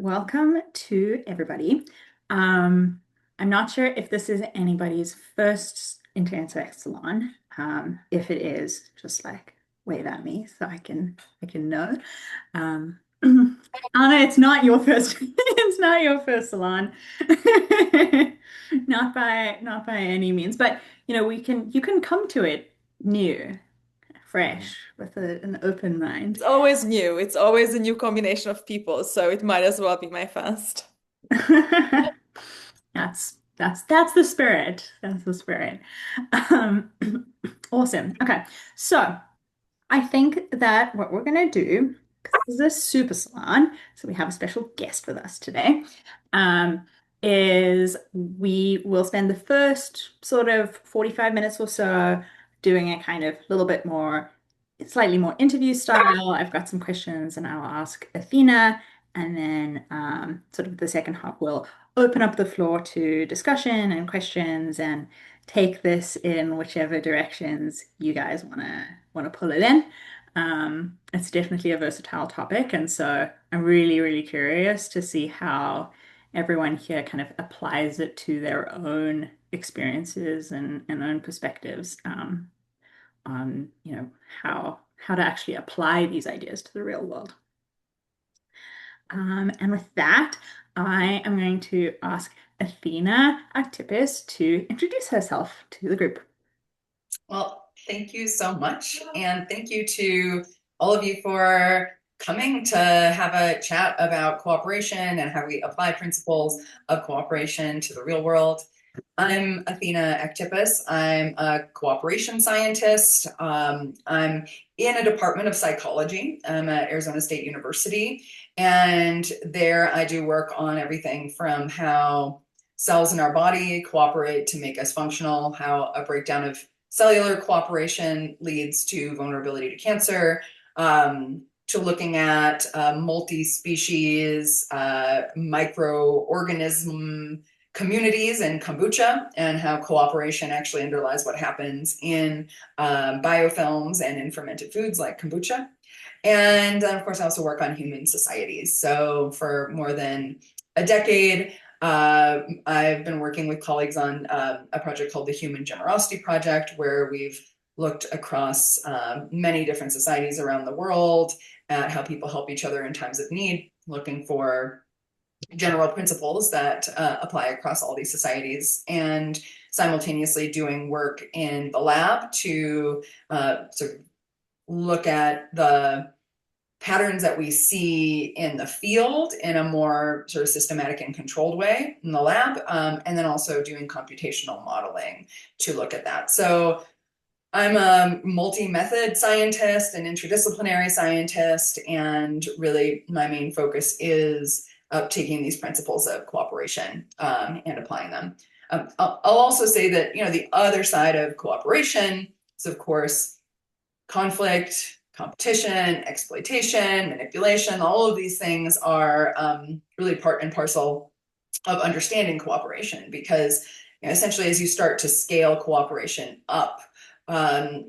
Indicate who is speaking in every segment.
Speaker 1: welcome to everybody. Um, I'm not sure if this is anybody's first Interintellect salon. If it is, just like wave at me so I can know. Anna, it's not your first it's not your first salon. Not by any means, but you can come to it new, fresh, with an open mind.
Speaker 2: It's always new. It's always a new combination of people, so it might as well be my first.
Speaker 1: That's the spirit. That's the spirit. Um, awesome. Okay, so I think that what we're gonna do, because this is a super salon, so we have a special guest with us today, um, is we will spend the first sort of 45 minutes or so doing a kind of little bit more, slightly more interview style. I've got some questions and I'll ask Athena, and then sort of the second half will open up the floor to discussion and questions and take this in whichever directions you guys want to pull it in. It's definitely a versatile topic, and so I'm really, really curious to see how everyone here kind of applies it to their own experiences and own perspectives on, how to actually apply these ideas to the real world. And with that, I am going to ask Athena Aktipis to introduce herself to the group.
Speaker 3: Well, thank you so much. And thank you to all of you for coming to have a chat about cooperation and how we apply principles of cooperation to the real world. I'm Athena Aktipis. I'm a cooperation scientist. I'm in a department of psychology. I'm at Arizona State University. And there I do work on everything from how cells in our body cooperate to make us functional, how a breakdown of cellular cooperation leads to vulnerability to cancer, to looking at multi-species microorganism communities in kombucha and how cooperation actually underlies what happens in biofilms and in fermented foods like kombucha. And of course, I also work on human societies. So for more than a decade, I've been working with colleagues on a project called the Human Generosity Project, where we've looked across many different societies around the world at how people help each other in times of need, looking for general principles that apply across all these societies, and simultaneously doing work in the lab to sort of look at the patterns that we see in the field in a more sort of systematic and controlled way in the lab, and then also doing computational modeling to look at that. So I'm a multi-method scientist, an interdisciplinary scientist, and really my main focus is taking these principles of cooperation and applying them. I'll also say that, the other side of cooperation is, of course, conflict, competition, exploitation, manipulation. All of these things are really part and parcel of understanding cooperation, because essentially as you start to scale cooperation up,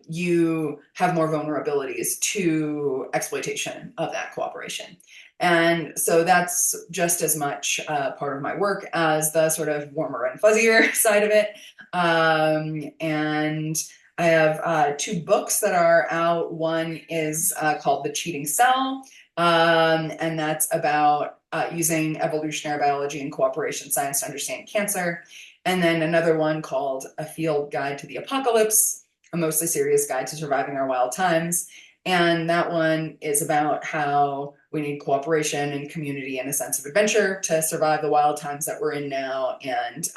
Speaker 3: you have more vulnerabilities to exploitation of that cooperation. And so that's just as much part of my work as the sort of warmer and fuzzier side of it. And I have two books that are out. One is called The Cheating Cell, and that's about using evolutionary biology and cooperation science to understand cancer. And then another one called A Field Guide to the Apocalypse, a mostly serious guide to surviving our wild times. And that one is about how we need cooperation and community and a sense of adventure to survive the wild times that we're in now, and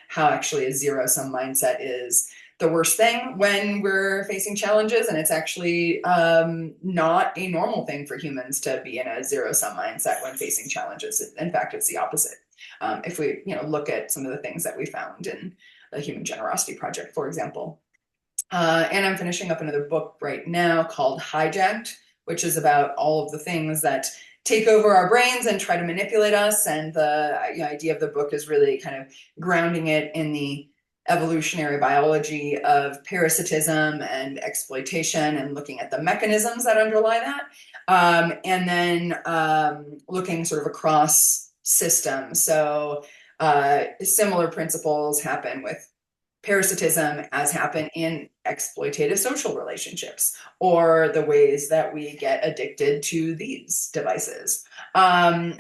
Speaker 3: how actually a zero-sum mindset is the worst thing when we're facing challenges, and it's actually not a normal thing for humans to be in a zero-sum mindset when facing challenges. In fact, it's the opposite. If we look at some of the things that we found in the Human Generosity Project, for example. And I'm finishing up another book right now called Hijacked, which is about all of the things that take over our brains and try to manipulate us. And the idea of the book is really kind of grounding it in the evolutionary biology of parasitism and exploitation and looking at the mechanisms that underlie that. And then looking sort of across systems. So similar principles happen with parasitism as happen in exploitative social relationships, or the ways that we get addicted to these devices.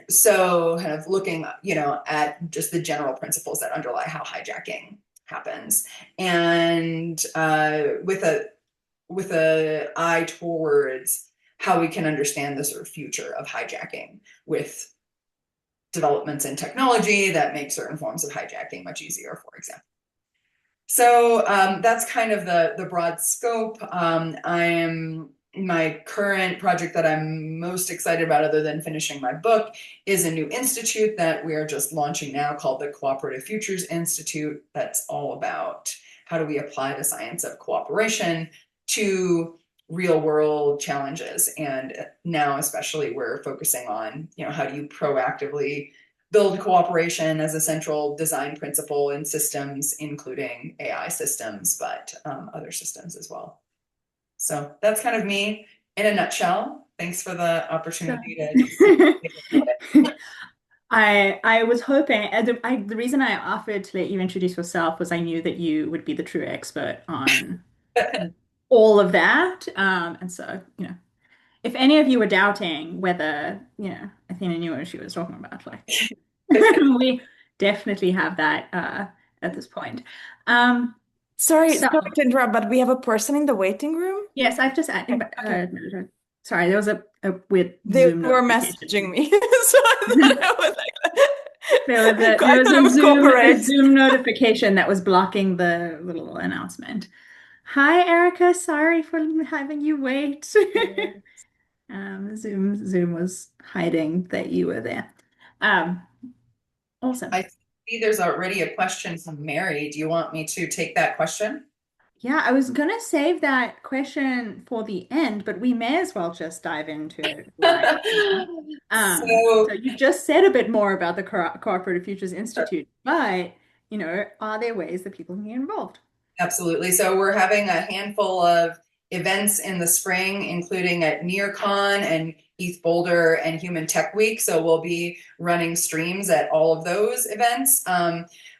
Speaker 3: So kind of looking, at just the general principles that underlie how hijacking happens, and with a eye towards how we can understand the sort of future of hijacking with developments in technology that make certain forms of hijacking much easier, for example. So that's kind of the broad scope. My current project that I'm most excited about, other than finishing my book, is a new institute that we are just launching now called the Cooperative Futures Institute. That's all about how do we apply the science of cooperation to real world challenges. And now especially we're focusing on, how do you proactively build cooperation as a central design principle in systems, including AI systems, but other systems as well. So that's kind of me in a nutshell. Thanks for the opportunity to
Speaker 1: I was hoping, the reason I offered to let you introduce yourself was I knew that you would be the true expert on all of that. And so, if any of you were doubting whether, Athena knew what she was talking about, like, we definitely have that at this point.
Speaker 2: Sorry,
Speaker 1: So,
Speaker 2: sorry to interrupt, but we have a person in the waiting room.
Speaker 1: yes, I've just added,
Speaker 2: Okay.
Speaker 1: sorry, there was a weird
Speaker 2: They
Speaker 1: Zoom
Speaker 2: were
Speaker 1: notification.
Speaker 2: messaging me, so I was like,
Speaker 1: There
Speaker 2: I
Speaker 1: was
Speaker 2: thought it was
Speaker 1: a
Speaker 2: corporate.
Speaker 1: Zoom notification that was blocking the little announcement. Hi, Erica. Sorry for having you wait. Zoom was hiding that you were there. Um, awesome.
Speaker 3: I see there's already a question from Mary. Do you want me to take that question?
Speaker 1: Yeah, I was gonna save that question for the end, but we may as well just dive into it right now.
Speaker 3: So
Speaker 1: So you just said a bit more about the Cooperative Futures Institute, but are there ways that people can get involved?
Speaker 3: absolutely. So we're having a handful of events in the spring, including at NearCon and East Boulder and Human Tech Week. So we'll be running streams at all of those events.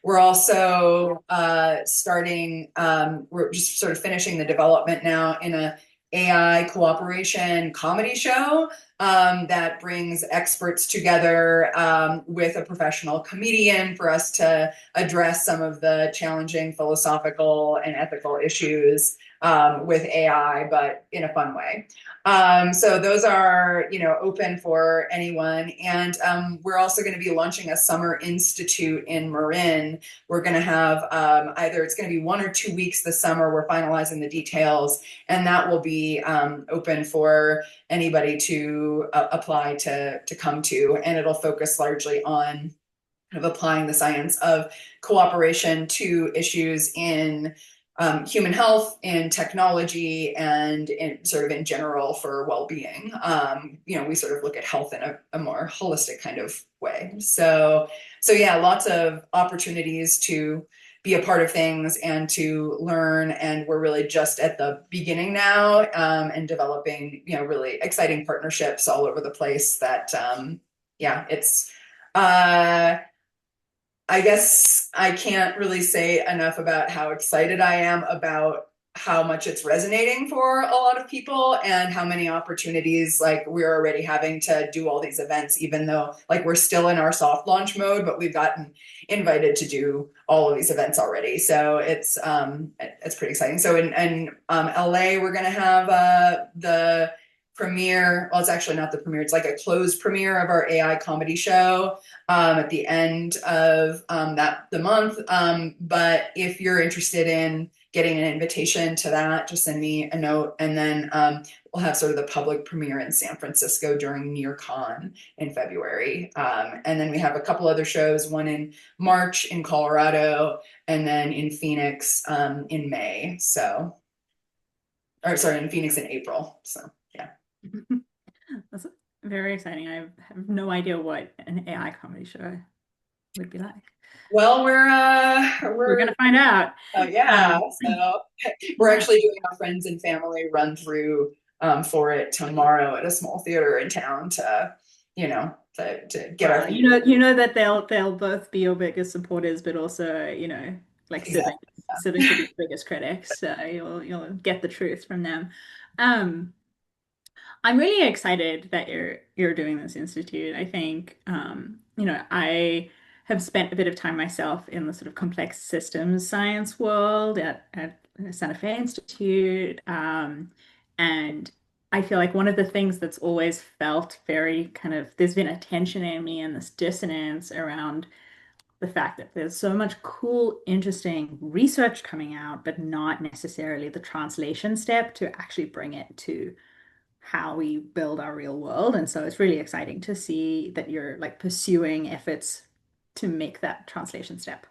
Speaker 3: We're also we're just sort of finishing the development now in a AI cooperation comedy show that brings experts together with a professional comedian for us to address some of the challenging philosophical and ethical issues with AI, but in a fun way. So those are, open for anyone. And we're also going to be launching a summer institute in Marin. We're going to have either it's going to be 1 or 2 weeks this summer. We're finalizing the details, and that will be open for anybody to apply to come to. And it'll focus largely on kind of applying the science of cooperation to issues in human health, in technology, and in general for well-being. We sort of look at health in a more holistic kind of way. So yeah, lots of opportunities to be a part of things and to learn. And we're really just at the beginning now, and developing, really exciting partnerships all over the place that, it's, I guess I can't really say enough about how excited I am about how much it's resonating for a lot of people, and how many opportunities like we're already having to do all these events, even though like we're still in our soft launch mode, but we've gotten invited to do all of these events already. So it's pretty exciting. So in LA, we're going to have the premiere. Well, it's actually not the premiere. It's like a closed premiere of our AI comedy show at the end of the month. But if you're interested in getting an invitation to that, just send me a note, and then we'll have sort of the public premiere in San Francisco during NearCon in February. And then we have a couple other shows, one in March in Colorado, and then in Phoenix in May. In Phoenix in April. So yeah.
Speaker 1: That's very exciting. I have no idea what an AI comedy show would be like?
Speaker 3: Well,
Speaker 1: We're
Speaker 3: we're
Speaker 1: gonna find out.
Speaker 3: yeah.
Speaker 1: Um,
Speaker 3: So we're
Speaker 1: yeah.
Speaker 3: actually doing a friends and family run through for it tomorrow at a small theater in town to, to get our
Speaker 1: Well,
Speaker 3: feet.
Speaker 1: you know that they'll both be your biggest supporters, but also, like
Speaker 3: Exactly.
Speaker 1: siblings could be your biggest critics. So you'll get the truth from them. Um, I'm really excited that you're doing this institute. I think I have spent a bit of time myself in the sort of complex systems science world at Santa Fe Institute. And I feel like one of the things that's always felt very kind of there's been a tension in me and this dissonance around the fact that there's so much cool, interesting research coming out, but not necessarily the translation step to actually bring it to how we build our real world. And so it's really exciting to see that you're like pursuing efforts to make that translation step.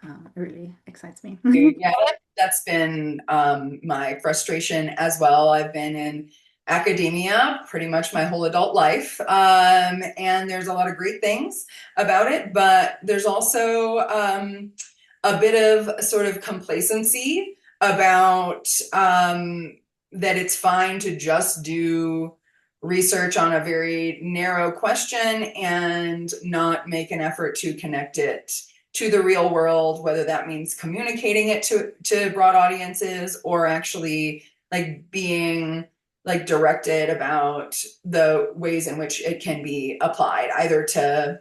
Speaker 1: It really excites me.
Speaker 3: Yeah, that's been my frustration as well. I've been in academia pretty much my whole adult life, and there's a lot of great things about it, but there's also a bit of sort of complacency about that it's fine to just do research on a very narrow question and not make an effort to connect it to the real world, whether that means communicating it to broad audiences or actually like being like directed about the ways in which it can be applied, either to,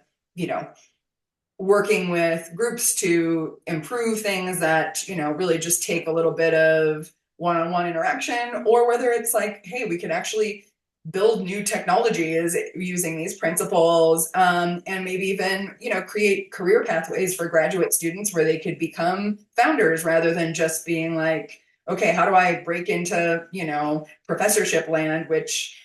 Speaker 3: working with groups to improve things that, really just take a little bit of one-on-one interaction, or whether it's like, hey, we can actually build new technologies using these principles, and maybe even create career pathways for graduate students where they could become founders rather than just being like, okay, how do I break into professorship land, which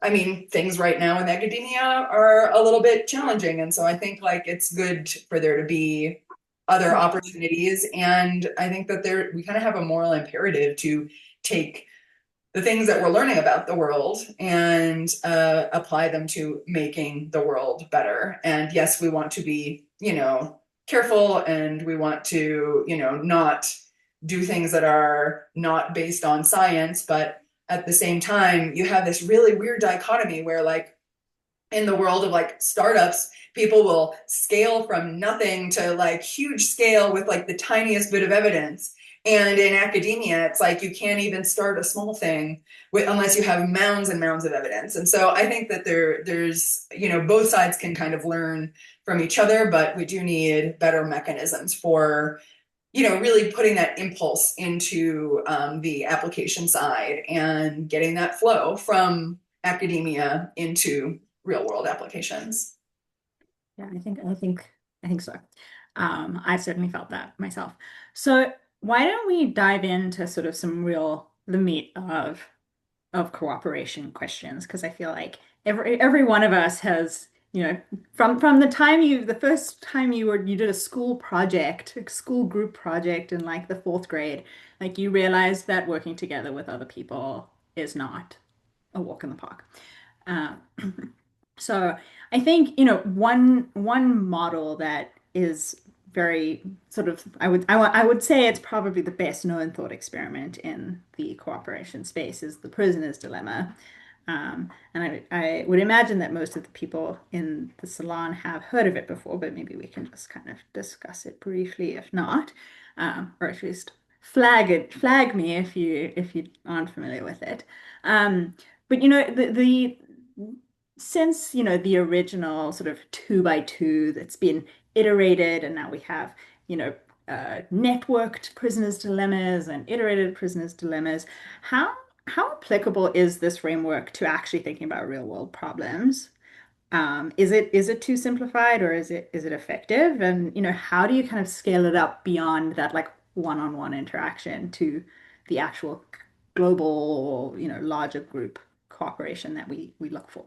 Speaker 3: I mean, things right now in academia are a little bit challenging. And so I think like it's good for there to be other opportunities. And I think that we kind of have a moral imperative to take the things that we're learning about the world and apply them to making the world better. And yes, we want to be, careful, and we want to, not do things that are not based on science, but at the same time, you have this really weird dichotomy where like in the world of like startups, people will scale from nothing to like huge scale with like the tiniest bit of evidence. And in academia, it's like you can't even start a small thing unless you have mounds and mounds of evidence. And so I think that there's, both sides can kind of learn from each other, but we do need better mechanisms for, really putting that impulse into the application side and getting that flow from academia into real world applications.
Speaker 1: Yeah, I think so. I certainly felt that myself. So why don't we dive into sort of the meat of cooperation questions? Because I feel like every one of us has, from the first time you did a a school group project in like the fourth grade, like you realized that working together with other people is not a walk in the park. Um, so I think, one model that is very sort of, I would say it's probably the best known thought experiment in the cooperation space is the prisoner's dilemma. And I would imagine that most of the people in the salon have heard of it before, but maybe we can just kind of discuss it briefly if not, or at least flag me if you aren't familiar with it. But the since the original sort of two by two that's been iterated, and now we have you know networked prisoners dilemmas and iterated prisoners dilemmas. How applicable is this framework to actually thinking about real world problems? Is it too simplified, or is it effective? And how do you kind of scale it up beyond that like one-on-one interaction to the actual global, larger group cooperation that we look for?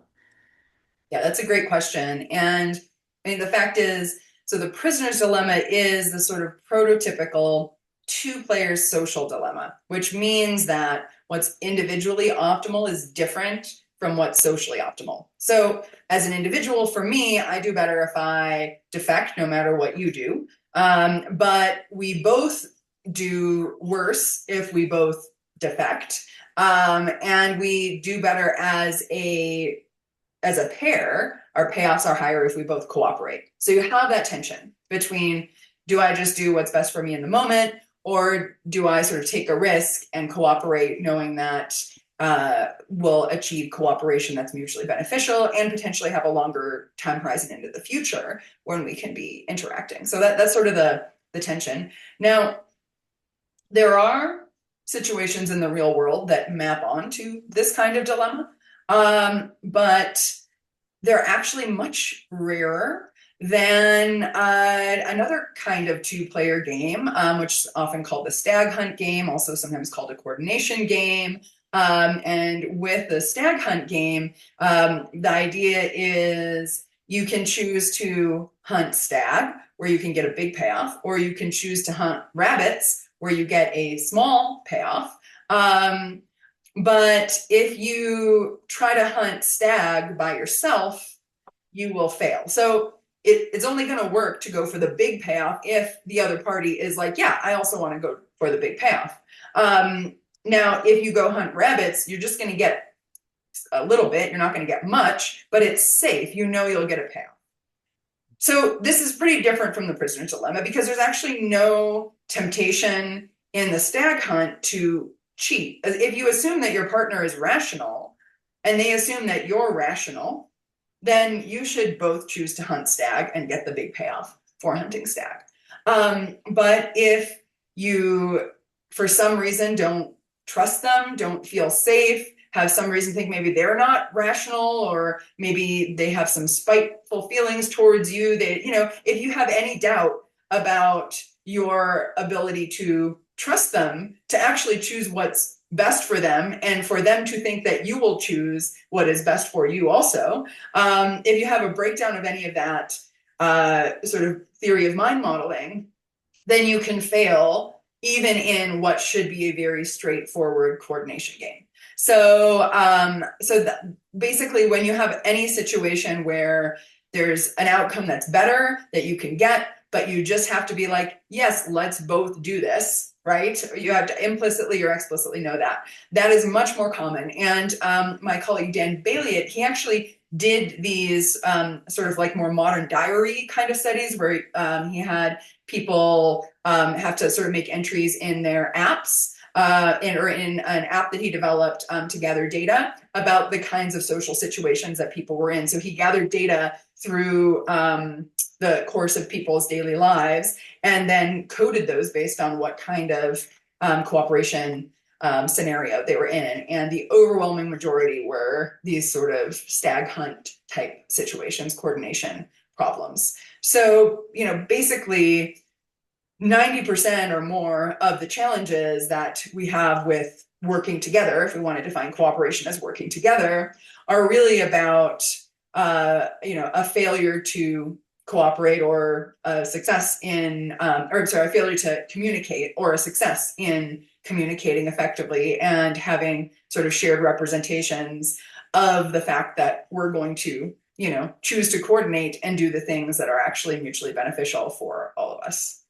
Speaker 3: Yeah, that's a great question. And I mean, the fact is, so the prisoner's dilemma is the sort of prototypical two players social dilemma, which means that what's individually optimal is different from what's socially optimal. So as an individual, for me, I do better if I defect, no matter what you do. But we both do worse if we both defect. And we do better as a pair. Our payoffs are higher if we both cooperate. So you have that tension between, do I just do what's best for me in the moment, or do I sort of take a risk and cooperate, knowing that we'll achieve cooperation that's mutually beneficial and potentially have a longer time horizon into the future when we can be interacting. So that's sort of the tension. Now, there are situations in the real world that map onto this kind of dilemma, but they're actually much rarer than another kind of two-player game, which is often called the stag hunt game, also sometimes called a coordination game. And with the stag hunt game, the idea is you can choose to hunt stag, where you can get a big payoff, or you can choose to hunt rabbits, where you get a small payoff. But if you try to hunt stag by yourself, you will fail. So it's only going to work to go for the big payoff if the other party is like, yeah, I also want to go for the big payoff. Now, if you go hunt rabbits, you're just going to get a little bit. You're not going to get much, but it's safe. You know you'll get a payoff. So this is pretty different from the prisoner's dilemma, because there's actually no temptation in the stag hunt to cheat. If you assume that your partner is rational and they assume that you're rational, then you should both choose to hunt stag and get the big payoff for hunting stag. But if you, for some reason, don't trust them, don't feel safe, have some reason to think maybe they're not rational, or maybe they have some spiteful feelings towards you, if you have any doubt about your ability to trust them to actually choose what's best for them, and for them to think that you will choose what is best for you also, if you have a breakdown of any of that sort of theory of mind modeling, then you can fail even in what should be a very straightforward coordination game. So, basically, when you have any situation where there's an outcome that's better that you can get, but you just have to be like, yes, let's both do this, right? You have to implicitly or explicitly know that. That is much more common. And my colleague Dan Bailey, he actually did these sort of like more modern diary kind of studies where he had people have to sort of make entries in their apps, or in an app that he developed to gather data about the kinds of social situations that people were in. So he gathered data through the course of people's daily lives, and then coded those based on what kind of cooperation scenario they were in. And the overwhelming majority were these sort of stag hunt type situations, coordination problems. So, basically 90% or more of the challenges that we have with working together, if we want to define cooperation as working together, are really about, a failure to cooperate, or a success in, a failure to communicate, or a success in communicating effectively and having sort of shared representations of the fact that we're going to, choose to coordinate and do the things that are actually mutually beneficial for all of us.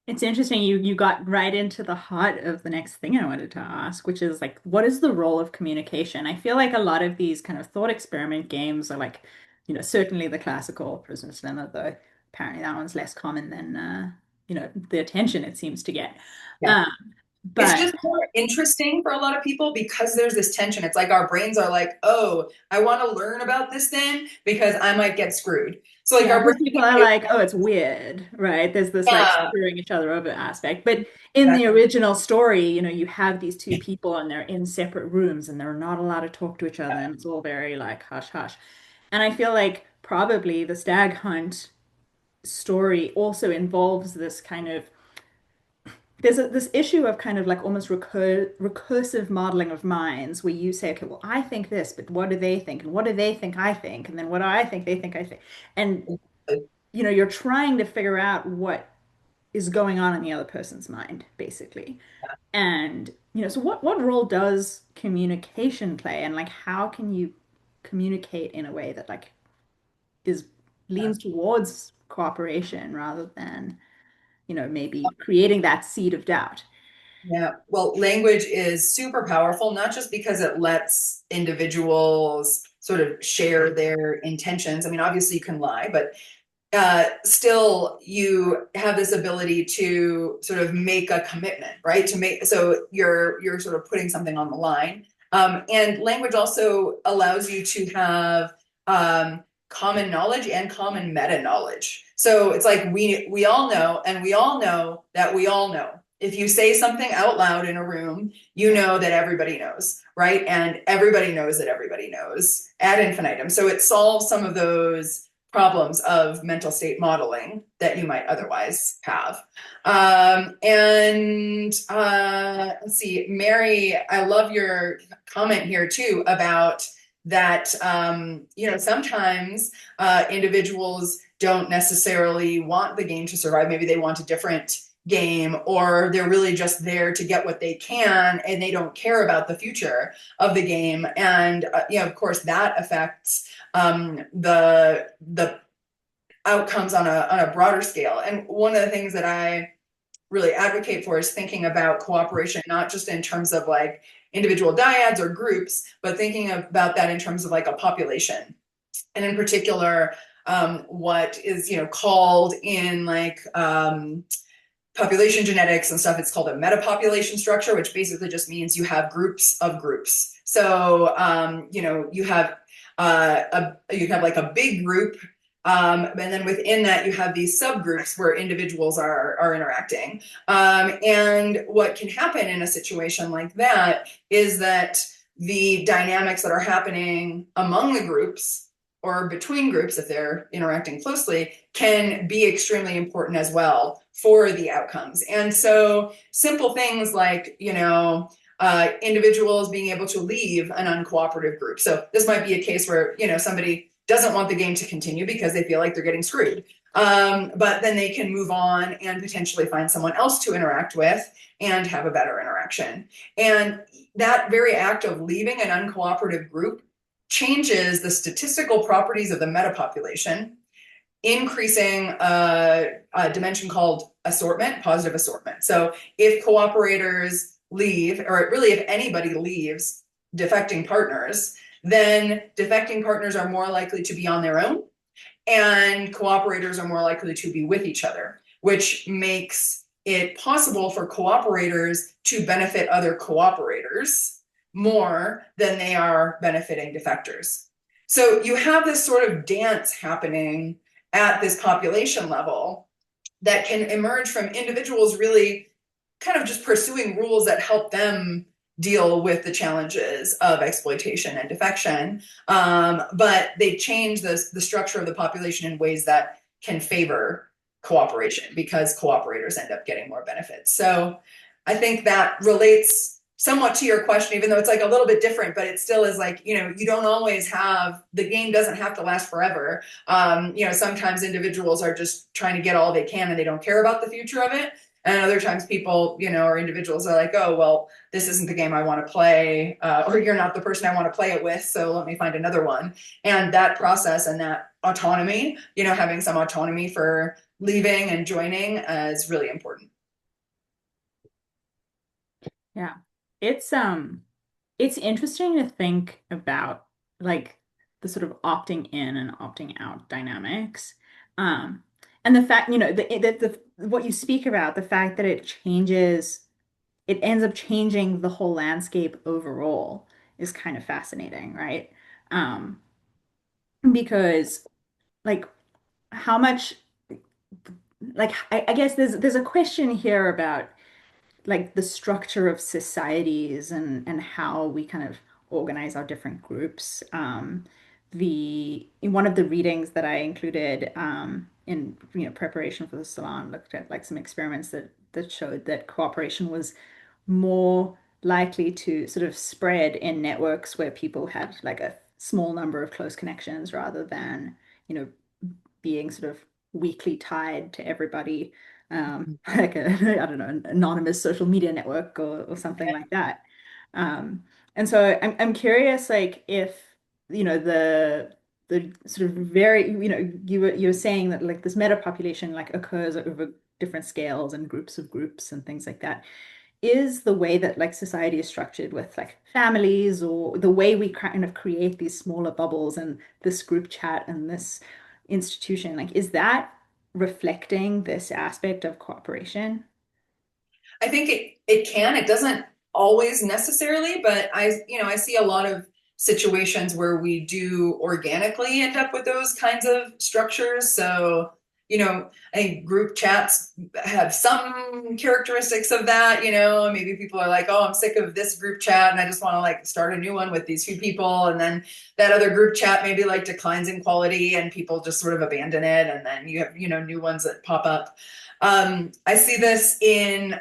Speaker 1: It's interesting you got right into the heart of the next thing I wanted to ask, which is like, what is the role of communication? I feel like a lot of these kind of thought experiment games are like, certainly the classical Prisoner's Dilemma, though apparently that one's less common than the attention it seems to get.
Speaker 3: Yeah.
Speaker 1: Um,
Speaker 3: It's
Speaker 1: but
Speaker 3: just more interesting for a lot of people because there's this tension. It's like our brains are like, oh, I want to learn about this thing because I might get screwed. So like
Speaker 1: yeah,
Speaker 3: our
Speaker 1: most
Speaker 3: brains,
Speaker 1: people are like, oh, it's weird, right? There's this like
Speaker 3: yeah,
Speaker 1: screwing each other over aspect. But in the
Speaker 3: exactly.
Speaker 1: original story, you have these two people and they're in separate rooms and they're not allowed to talk to each other, and it's all very like hush hush. And I feel like probably the stag hunt story also involves this kind of this issue of kind of like almost recursive modeling of minds, where you say, okay, well, I think this, but what do they think? And what do they think I think? And then what do I think they think I think? And you're trying to figure out what is going on in the other person's mind, basically. And so what role does communication play, and like how can you communicate in a way that like is leans towards cooperation rather than, maybe creating that seed of doubt?
Speaker 3: Yeah, well, language is super powerful, not just because it lets individuals sort of share their intentions. I mean, obviously you can lie, but still you have this ability to sort of make a commitment, right? To make, so you're sort of putting something on the line. And language also allows you to have common knowledge and common meta knowledge. So it's like we all know, and we all know that we all know. If you say something out loud in a room, you know that everybody knows, right? And everybody knows that everybody knows ad infinitum. So it solves some of those problems of mental state modeling that you might otherwise have. Let's see, Mary, I love your comment here too about that, sometimes individuals don't necessarily want the game to survive. Maybe they want a different game, or they're really just there to get what they can and they don't care about the future of the game. And of course that affects the outcomes on a broader scale. And one of the things that I really advocate for is thinking about cooperation, not just in terms of like individual dyads or groups, but thinking about that in terms of like a population. And in particular, what is called in like population genetics and stuff, it's called a metapopulation structure, which basically just means you have groups of groups. So you have like a big group, and then within that you have these subgroups where individuals are interacting. And what can happen in a situation like that is that the dynamics that are happening among the groups or between groups, if they're interacting closely, can be extremely important as well for the outcomes. And so simple things like, individuals being able to leave an uncooperative group. So this might be a case where, somebody doesn't want the game to continue because they feel like they're getting screwed. But then they can move on and potentially find someone else to interact with and have a better interaction. And that very act of leaving an uncooperative group changes the statistical properties of the metapopulation, increasing a dimension called assortment, positive assortment. So if cooperators leave, or really if anybody leaves defecting partners, then defecting partners are more likely to be on their own, and cooperators are more likely to be with each other, which makes it possible for cooperators to benefit other cooperators more than they are benefiting defectors. So you have this sort of dance happening at this population level that can emerge from individuals really kind of just pursuing rules that help them deal with the challenges of exploitation and defection. But they change the structure of the population in ways that can favor cooperation because cooperators end up getting more benefits. So I think that relates somewhat to your question, even though it's like a little bit different, but it still is like, you don't always have, the game doesn't have to last forever. Sometimes individuals are just trying to get all they can and they don't care about the future of it. And other times people, or individuals are like, oh, well, this isn't the game I want to play, or you're not the person I want to play it with, so let me find another one. And that process and that autonomy, having some autonomy for leaving and joining is really important.
Speaker 1: Yeah. It's interesting to think about like the sort of opting in and opting out dynamics. Um, and the fact, what you speak about, the fact that it ends up changing the whole landscape overall is kind of fascinating, right? Um, because like how much, like I guess there's a question here about like the structure of societies and how we kind of organize our different groups. The in one of the readings that I included in preparation for the salon looked at like some experiments that showed that cooperation was more likely to sort of spread in networks where people had like a small number of close connections rather than, being sort of weakly tied to everybody like a, I don't know, an anonymous social media network or something like that. And so I'm curious, like if, the sort of very, you were saying that like this meta population like occurs over different scales and groups of groups and things like that. Is the way that like society is structured with like families or the way we kind of create these smaller bubbles and this group chat and this institution, like is that reflecting this aspect of cooperation?
Speaker 3: I think it can. It doesn't always necessarily, but I see a lot of situations where we do organically end up with those kinds of structures. So, I think group chats have some characteristics of that, maybe people are like, oh, I'm sick of this group chat and I just want to like start a new one with these few people. And then that other group chat maybe like declines in quality and people just sort of abandon it. And then you have, new ones that pop up. I see this in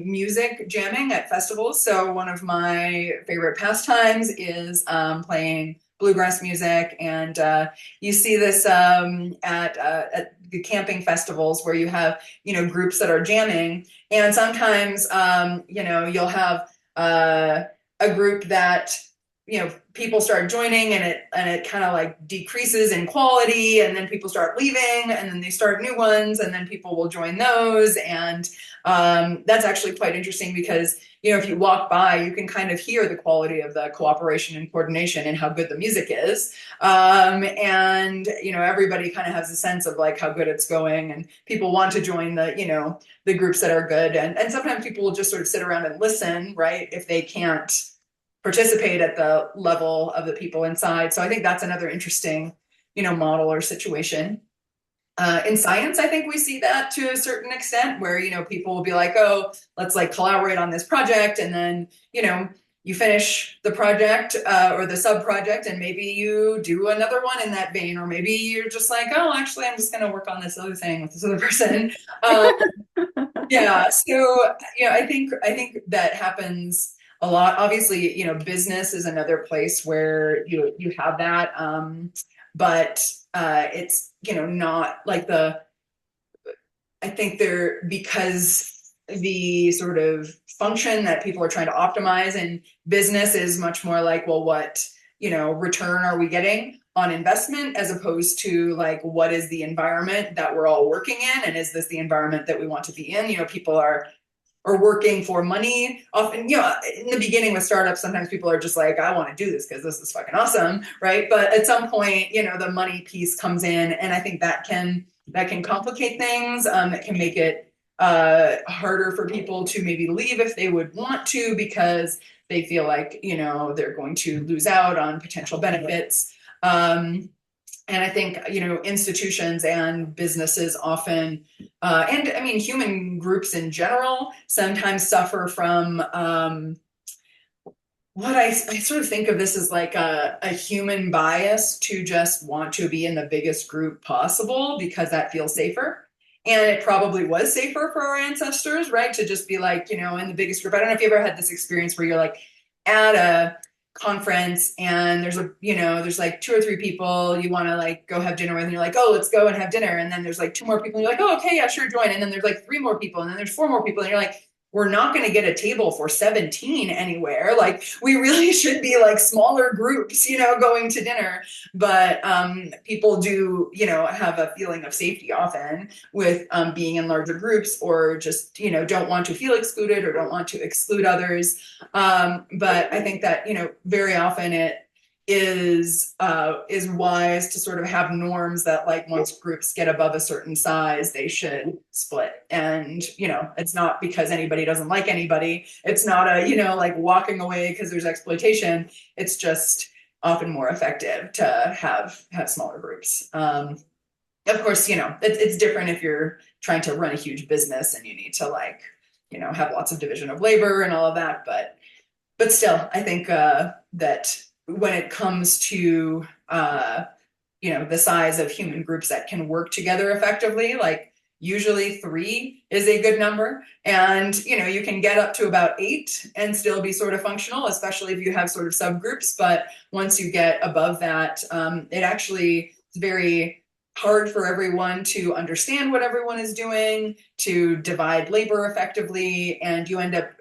Speaker 3: music jamming at festivals. So one of my favorite pastimes is playing bluegrass music, and you see this at the camping festivals where you have groups that are jamming, and sometimes you'll have a group that people start joining and it kind of like decreases in quality, and then people start leaving and then they start new ones and then people will join those. And that's actually quite interesting because if you walk by you can kind of hear the quality of the cooperation and coordination and how good the music is, and everybody kind of has a sense of like how good it's going, and people want to join the groups that are good, and sometimes people will just sort of sit around and listen, right, if they can't participate at the level of the people inside. So I think that's another interesting, model or situation. In science, I think we see that to a certain extent where, people will be like, oh, let's like collaborate on this project. And then, you finish the project or the sub project and maybe you do another one in that vein, or maybe you're just like, oh, actually, I'm just going to work on this other thing with this other person. Yeah. So, I think that happens a lot. Obviously, business is another place where you have that, but it's not like I think because the sort of function that people are trying to optimize in business is much more like, well, what return are we getting on investment, as opposed to like, what is the environment that we're all working in, and is this the environment that we want to be in? People are working for money often. In the beginning with startups, sometimes people are just like, I want to do this because this is fucking awesome, right? But at some point, the money piece comes in, and I think that can complicate things. It can make it harder for people to maybe leave if they would want to, because they feel like they're going to lose out on potential benefits. And I think, institutions and businesses often, and I mean, human groups in general, sometimes suffer from what I sort of think of this as like a human bias to just want to be in the biggest group possible because that feels safer. And it probably was safer for our ancestors, right? To just be like, in the biggest group. I don't know if you ever had this experience where you're like at a conference and there's like 2 or 3 people you want to like go have dinner with, and you're like, oh, let's go and have dinner. And then there's like 2 more people and you're like, oh, okay, yeah, sure, join. And then there's like 3 more people, and then there's 4 more people, and you're like, we're not going to get a table for 17 anywhere. Like, we really should be like smaller groups, going to dinner. But people do, have a feeling of safety often with being in larger groups, or just, don't want to feel excluded or don't want to exclude others. But I think that, very often it is wise to sort of have norms that, like, once groups get above a certain size, they should split. And it's not because anybody doesn't like anybody. It's not a like walking away because there's exploitation. It's just often more effective to have smaller groups. Of course, it's different if you're trying to run a huge business and you need to like have lots of division of labor and all of that. But still, I think that when it comes to the size of human groups that can work together effectively, like usually 3 is a good number, and you can get up to about 8 and still be sort of functional, especially if you have sort of subgroups. But once you get above that, it actually is very hard for everyone to understand what everyone is doing, to divide labor effectively, and you end up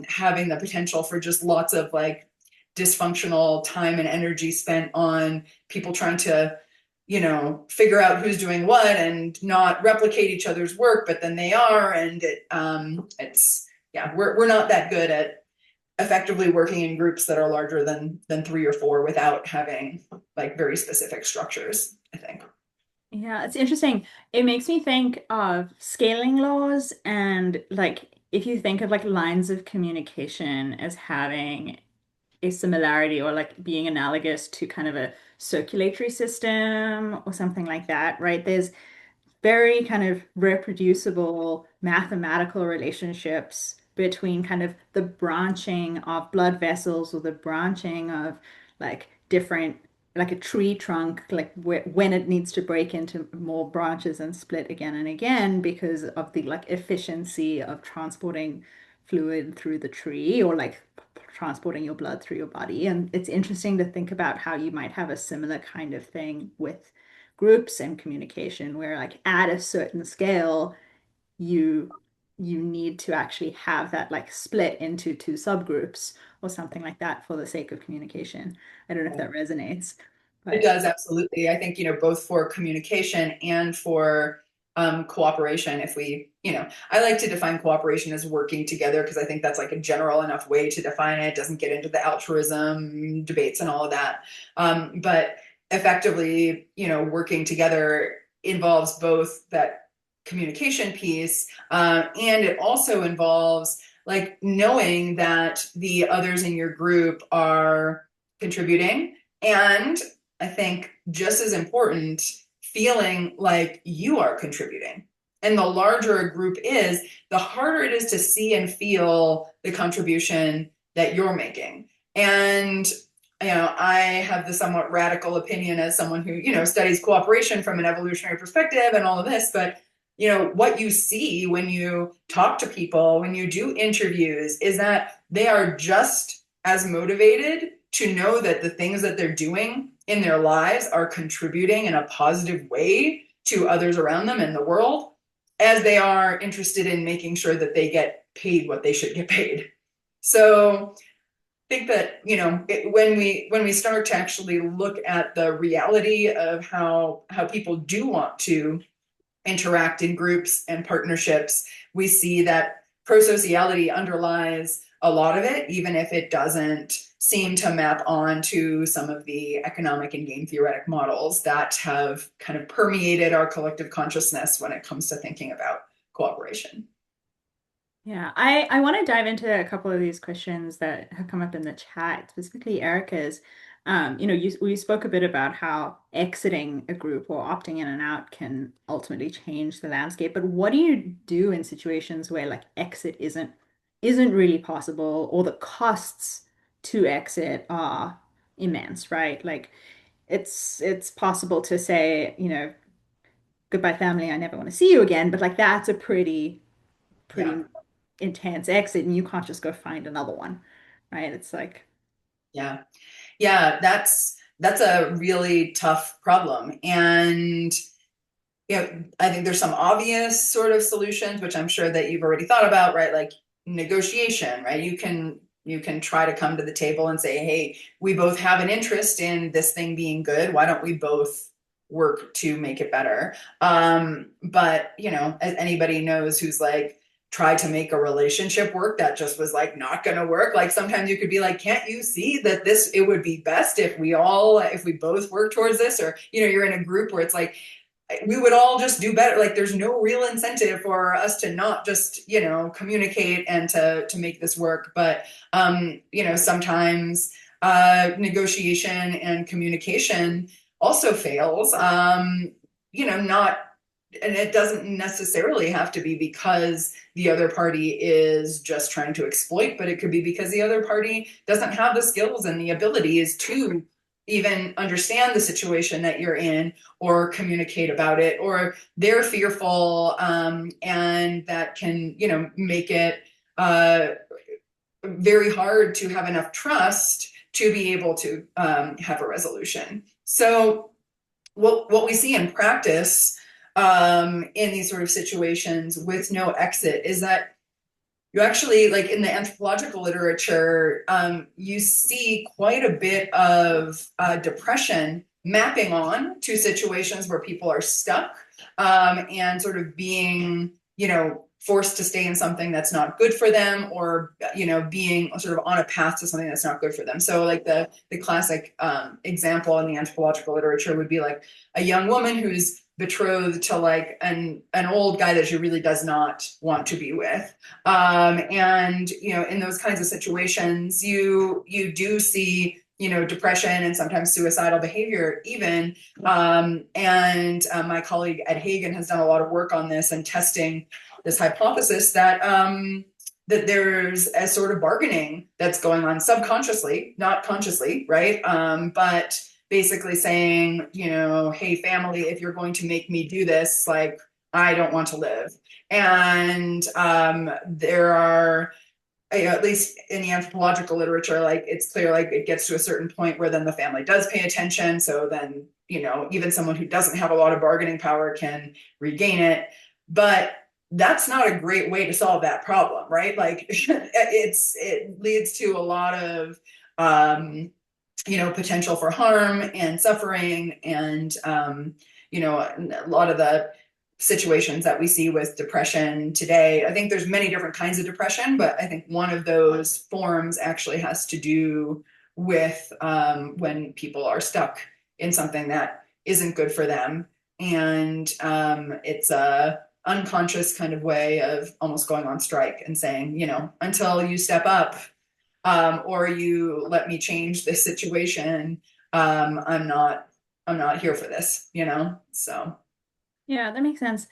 Speaker 3: having the potential for just lots of like dysfunctional time and energy spent on people trying to, figure out who's doing what and not replicate each other's work, but then they are, and it's yeah, we're not that good at effectively working in groups that are larger than 3 or 4 without having like very specific structures, I think.
Speaker 1: Yeah, it's interesting. It makes me think of scaling laws and like if you think of like lines of communication as having a similarity or like being analogous to kind of a circulatory system or something like that, right? There's very kind of reproducible mathematical relationships between kind of the branching of blood vessels or the branching of like different like a tree trunk like when it needs to break into more branches and split again and again because of the like efficiency of transporting fluid through the tree or like transporting your blood through your body. And it's interesting to think about how you might have a similar kind of thing with groups and communication where like at a certain scale you you need to actually have that like split into two subgroups or something like that for the sake of communication. I don't know if that resonates,
Speaker 3: It
Speaker 1: but
Speaker 3: does, absolutely. I think, both for communication and for cooperation, if we, I like to define cooperation as working together because I think that's like a general enough way to define it. It doesn't get into the altruism debates and all of that. But effectively, working together involves both that communication piece, and it also involves like knowing that the others in your group are contributing, and I think just as important, feeling like you are contributing. And the larger a group is, the harder it is to see and feel the contribution that you're making. And I have the somewhat radical opinion as someone who, studies cooperation from an evolutionary perspective and all of this, but what you see when you talk to people, when you do interviews, is that they are just as motivated to know that the things that they're doing in their lives are contributing in a positive way to others around them in the world as they are interested in making sure that they get paid what they should get paid. So I think that when we start to actually look at the reality of how people do want to interact in groups and partnerships, we see that prosociality underlies a lot of it, even if it doesn't seem to map on to some of the economic and game theoretic models that have kind of permeated our collective consciousness when it comes to thinking about cooperation.
Speaker 1: yeah, I want to dive into a couple of these questions that have come up in the chat, specifically Erica's. We spoke a bit about how exiting a group or opting in and out can ultimately change the landscape. But what do you do in situations where like exit isn't really possible, or the costs to exit are immense, right? Like it's possible to say, goodbye family, I never want to see you again, but like that's a
Speaker 3: Yeah,
Speaker 1: pretty intense exit and you can't just go find another one, right? It's like,
Speaker 3: yeah, yeah. That's a really tough problem, and I think there's some obvious sort of solutions, which I'm sure that you've already thought about, right? Like negotiation, right? You can try to come to the table and say, hey, we both have an interest in this thing being good. Why don't we both work to make it better? But as anybody knows who's like tried to make a relationship work that just was like not gonna work. Like sometimes you could be like, can't you see that it would be best if we both work towards this? Or you're in a group where it's like we would all just do better. Like there's no real incentive for us to not just, communicate and to make this work. But, sometimes negotiation and communication also fails. Not, and it doesn't necessarily have to be because the other party is just trying to exploit, but it could be because the other party doesn't have the skills and the abilities to even understand the situation that you're in or communicate about it, or they're fearful, and that can make it very hard to have enough trust to be able to have a resolution. So what we see in practice in these sort of situations with no exit is that you actually, like in the anthropological literature, you see quite a bit of depression mapping on to situations where people are stuck and sort of being, forced to stay in something that's not good for them, or being sort of on a path to something that's not good for them. So like the classic example in the anthropological literature would be like a young woman who's betrothed to like an old guy that she really does not want to be with, and in those kinds of situations you do see depression and sometimes suicidal behavior even. And my colleague Ed Hagen has done a lot of work on this and testing this hypothesis that that there's a sort of bargaining that's going on subconsciously, not consciously, right? But basically saying, hey, family, if you're going to make me do this, like, I don't want to live. And there are, at least in the anthropological literature, like it's clear, like it gets to a certain point where then the family does pay attention. So then, even someone who doesn't have a lot of bargaining power can regain it. But that's not a great way to solve that problem, right? Like it leads to a lot of potential for harm and suffering, and a lot of the situations that we see with depression today. I think there's many different kinds of depression, but I think one of those forms actually has to do with when people are stuck in something that isn't good for them. And it's a unconscious kind of way of almost going on strike and saying, until you step up, or you let me change this situation, I'm not here for this, so.
Speaker 1: Yeah, that makes sense.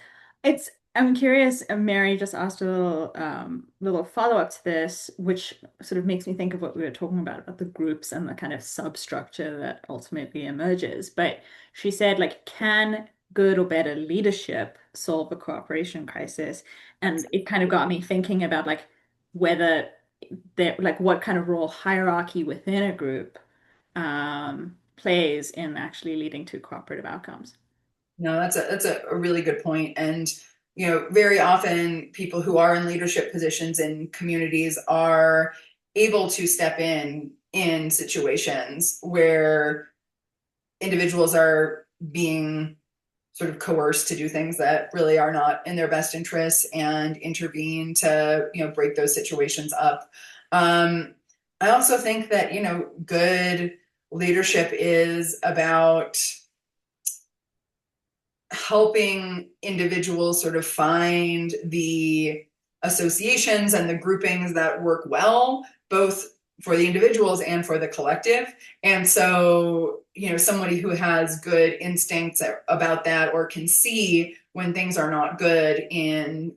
Speaker 1: I'm curious, Mary just asked a little follow-up to this, which sort of makes me think of what we were talking about the groups and the kind of substructure that ultimately emerges. But she said, like, can good or better leadership solve a cooperation crisis? And it kind of got me thinking about like whether there, like what kind of role hierarchy within a group plays in actually leading to cooperative outcomes.
Speaker 3: No, that's a really good point. And very often people who are in leadership positions in communities are able to step in situations where individuals are being sort of coerced to do things that really are not in their best interests, and intervene to break those situations up. I also think that good leadership is about helping individuals sort of find the associations and the groupings that work well, both for the individuals and for the collective. And so, somebody who has good instincts about that, or can see when things are not good in,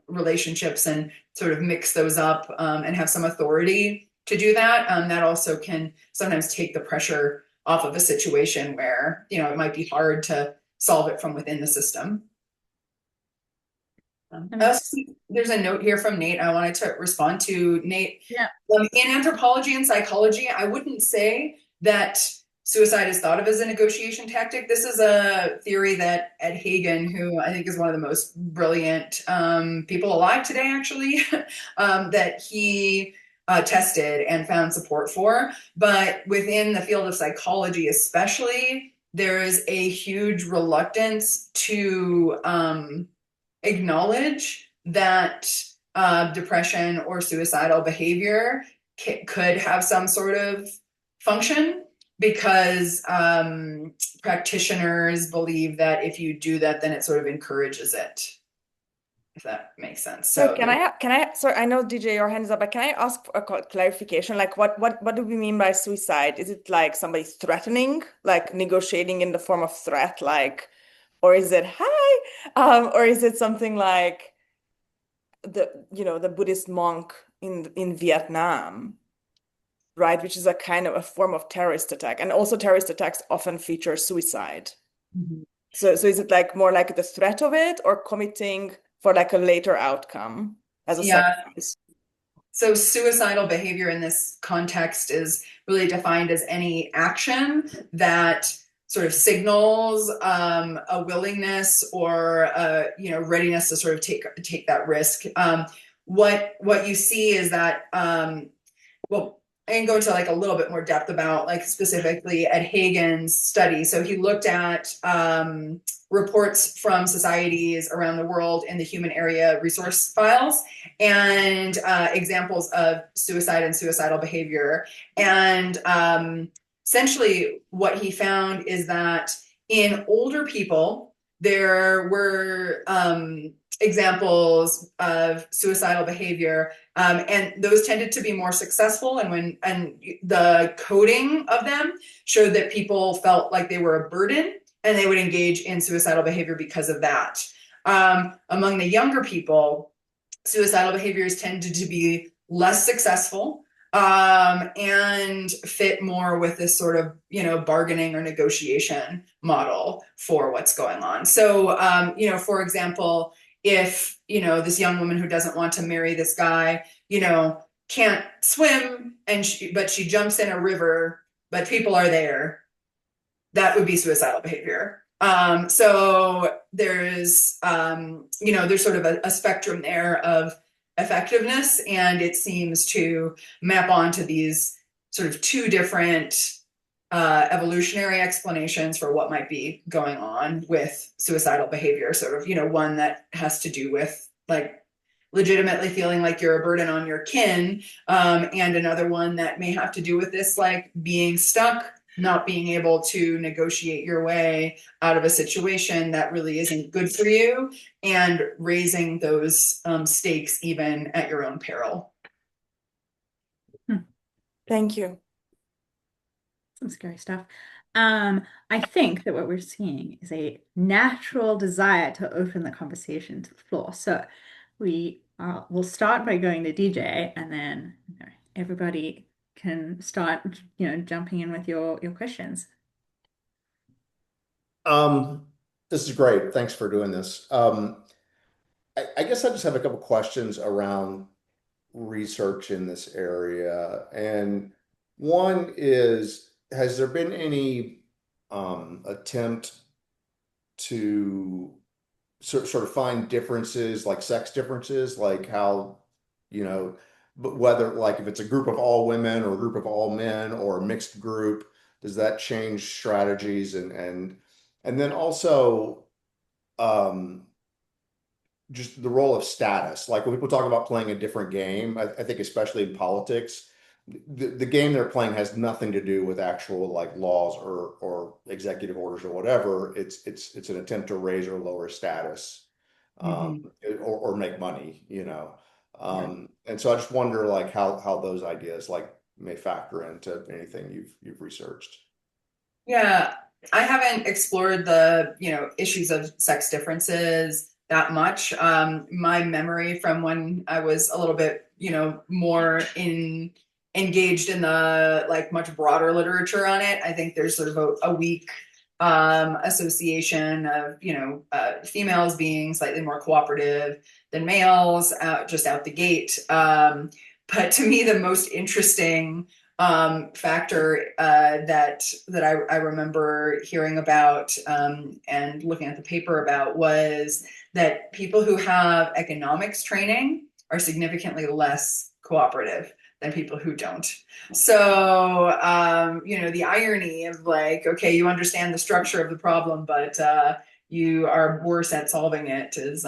Speaker 3: relationships, and sort of mix those up, and have some authority to do that, that also can sometimes take the pressure off of a situation where, it might be hard to solve it from within the system. There's a note here from Nate I wanted to respond to. Nate,
Speaker 1: Yeah.
Speaker 3: In anthropology and psychology, I wouldn't say that suicide is thought of as a negotiation tactic. This is a theory that Ed Hagen, who I think is one of the most brilliant people alive today, actually, that he tested and found support for. But within the field of psychology especially, there is a huge reluctance to acknowledge that depression or suicidal behavior could have some sort of function, because practitioners believe that if you do that, then it sort of encourages it, if that makes sense. So
Speaker 2: sorry, I know DJ, your hand is up, but can I ask a clarification? Like what do we mean by suicide? Is it like somebody threatening, like negotiating in the form of threat, like, or is it hi? Or is it something like the Buddhist monk in Vietnam, right? Which is a kind of a form of terrorist attack. And also terrorist attacks often feature suicide.
Speaker 3: mm-hmm.
Speaker 2: So is it like more like the threat of it, or committing for like a later outcome as a sacrifice?
Speaker 3: So suicidal behavior in this context is really defined as any action that sort of signals a willingness or readiness to sort of take that risk. What you see is that well, I can go into like a little bit more depth about like specifically Ed Hagen's study. So he looked at reports from societies around the world in the human area resource files and examples of suicide and suicidal behavior. And essentially what he found is that in older people, there were examples of suicidal behavior, and those tended to be more successful. And the coding of them showed that people felt like they were a burden, and they would engage in suicidal behavior because of that. Among the younger people, suicidal behaviors tended to be less successful, and fit more with this sort of, bargaining or negotiation model for what's going on. So, for example, if, this young woman who doesn't want to marry this guy, can't swim but she jumps in a river, but people are there, that would be suicidal behavior. So there's, there's sort of a spectrum there of effectiveness, and it seems to map onto these sort of two different evolutionary explanations for what might be going on with suicidal behavior. Sort of, one that has to do with like legitimately feeling like you're a burden on your kin, and another one that may have to do with this like being stuck, not being able to negotiate your way out of a situation that really isn't good for you, and raising those stakes even at your own peril.
Speaker 2: Thank you.
Speaker 1: Some scary stuff. I think that what we're seeing is a natural desire to open the conversation to the floor. So we'll start by going to DJ, and then everybody can start, jumping in with your questions.
Speaker 4: This is great. Thanks for doing this. I guess I just have a couple questions around research in this area. And one is, has there been any attempt to sort of find differences, like sex differences, like how, but whether like if it's a group of all women or a group of all men or a mixed group, does that change strategies? And then also just the role of status. Like when people talk about playing a different game, I think especially in politics, the game they're playing has nothing to do with actual like laws or executive orders or whatever. It's an attempt to raise or lower status, or make money, And so I just wonder like how those ideas like may factor into anything you've researched.
Speaker 3: Yeah, I haven't explored the, issues of sex differences that much. My memory from when I was a little bit, more engaged in the like much broader literature on it, I think there's sort of a weak association of, females being slightly more cooperative than males just out the gate. But to me, the most interesting factor that I remember hearing about and looking at the paper about was that people who have economics training are significantly less cooperative than people who don't. So, the irony of like, okay, you understand the structure of the problem, but you are worse at solving it is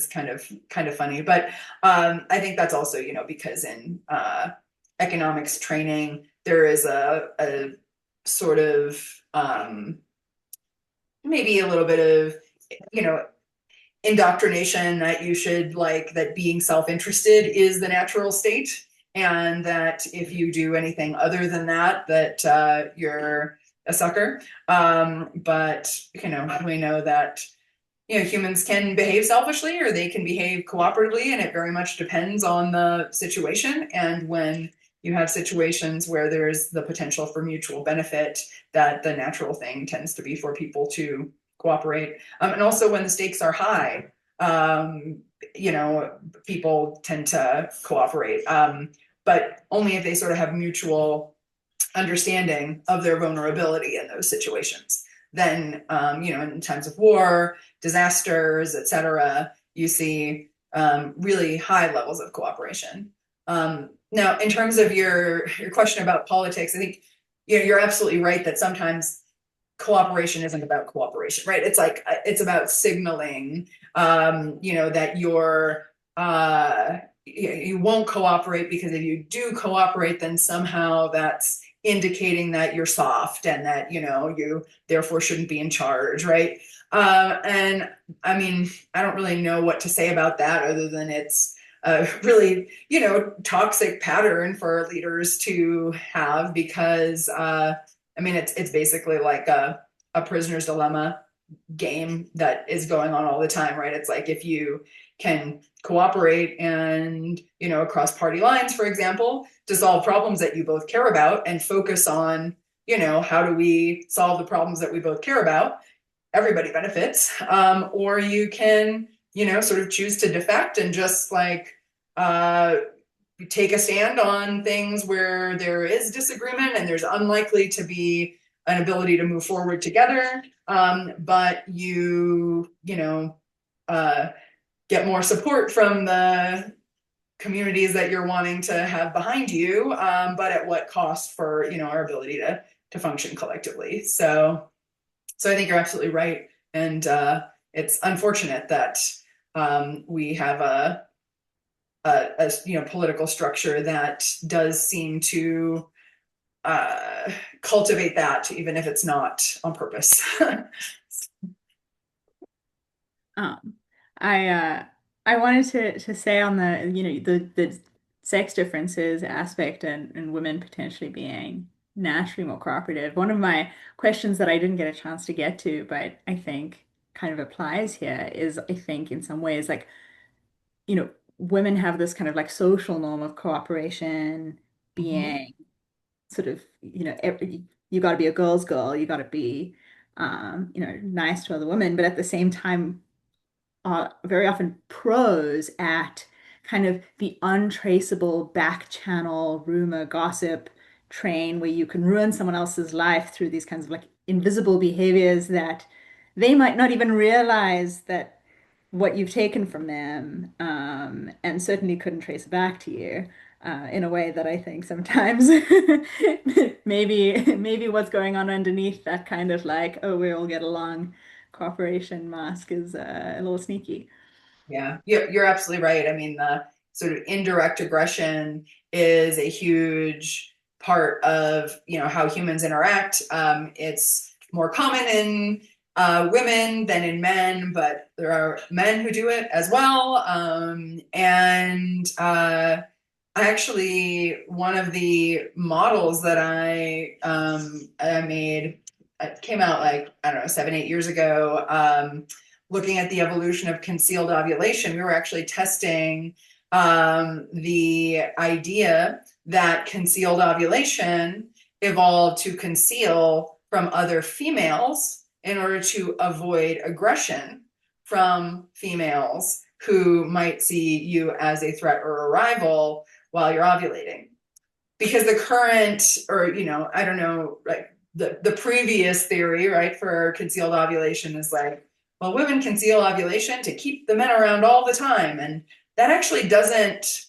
Speaker 3: kind of funny. But I think that's also, because in economics training, there is a sort of maybe a little bit of, indoctrination that you should like that being self-interested is the natural state, and that if you do anything other than that you're a sucker. But we know that humans can behave selfishly or they can behave cooperatively, and it very much depends on the situation. And when you have situations where there's the potential for mutual benefit, that the natural thing tends to be for people to cooperate. And also when the stakes are high, people tend to cooperate, but only if they sort of have mutual understanding of their vulnerability in those situations. then, in times of war, disasters, etc., you see really high levels of cooperation. Now, in terms of your question about politics, I think you're absolutely right that sometimes cooperation isn't about cooperation, right? It's like it's about signaling, that you won't cooperate, because if you do cooperate, then somehow that's indicating that you're soft and that you therefore shouldn't be in charge, right? And I mean, I don't really know what to say about that other than it's a really toxic pattern for leaders to have, because I mean, it's basically like a prisoner's dilemma game that is going on all the time, right? It's like, if you can cooperate and, across party lines, for example, to solve problems that you both care about and focus on, how do we solve the problems that we both care about, everybody benefits. Or you can, sort of choose to defect and just like, take a stand on things where there is disagreement and there's unlikely to be an ability to move forward together, but get more support from the communities that you're wanting to have behind you, but at what cost for our ability to function collectively. So I think you're absolutely right, and it's unfortunate that we have a political structure that does seem to cultivate that, even if it's not on purpose.
Speaker 1: I wanted to say on the sex differences aspect and women potentially being naturally more cooperative. One of my questions that I didn't get a chance to get to, but I think kind of applies here, is I think in some ways like women have this kind of like social norm of cooperation being sort of, you got to be a girl's girl, you got to be, nice to other women, but at the same time, very often pros at kind of the untraceable back channel rumor gossip train where you can ruin someone else's life through these kinds of like invisible behaviors that they might not even realize that what you've taken from them, and certainly couldn't trace back to you, in a way that I think sometimes maybe what's going on underneath that kind of like, oh, we all get along cooperation mask is a little sneaky.
Speaker 3: Yeah, you're absolutely right. I mean, the sort of indirect aggression is a huge part of, how humans interact. It's more common in women than in men, but there are men who do it as well. And actually, one of the models that I made, it came out like, I don't know, 7, 8 years ago, looking at the evolution of concealed ovulation. We were actually testing the idea that concealed ovulation evolved to conceal from other females in order to avoid aggression from females who might see you as a threat or a rival while you're ovulating. Because the current, or, I don't know, like the previous theory, right, for concealed ovulation is like, well, women conceal ovulation to keep the men around all the time. And that actually doesn't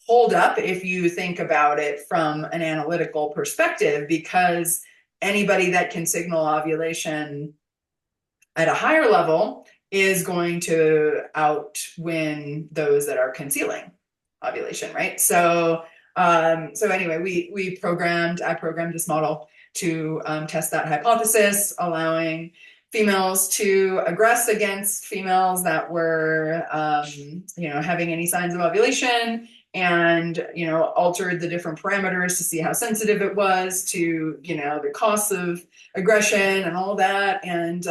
Speaker 3: hold up if you think about it from an analytical perspective, because anybody that can signal ovulation at a higher level is going to outwin those that are concealing ovulation, right? So anyway, I programmed this model to test that hypothesis, allowing females to aggress against females that were, having any signs of ovulation, and, altered the different parameters to see how sensitive it was to, the costs of aggression and all that. And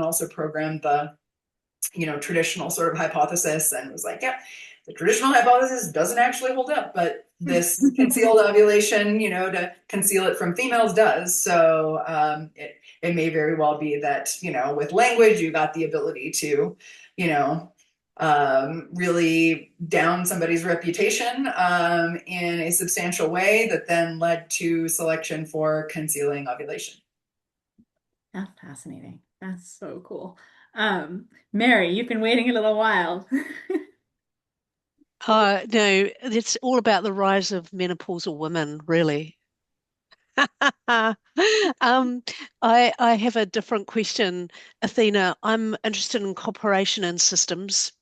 Speaker 3: also programmed the, traditional sort of hypothesis, and was like, yeah, the traditional hypothesis doesn't actually hold up, but this concealed ovulation, to conceal it from females does. So it may very well be that, with language, you got the ability to, really down somebody's reputation in a substantial way that then led to selection for concealing ovulation.
Speaker 1: That's fascinating. That's so cool. Mary, you've been waiting a little while.
Speaker 5: No, it's all about the rise of menopausal women, really. Um, I have a different question, Athena. I'm interested in cooperation and systems,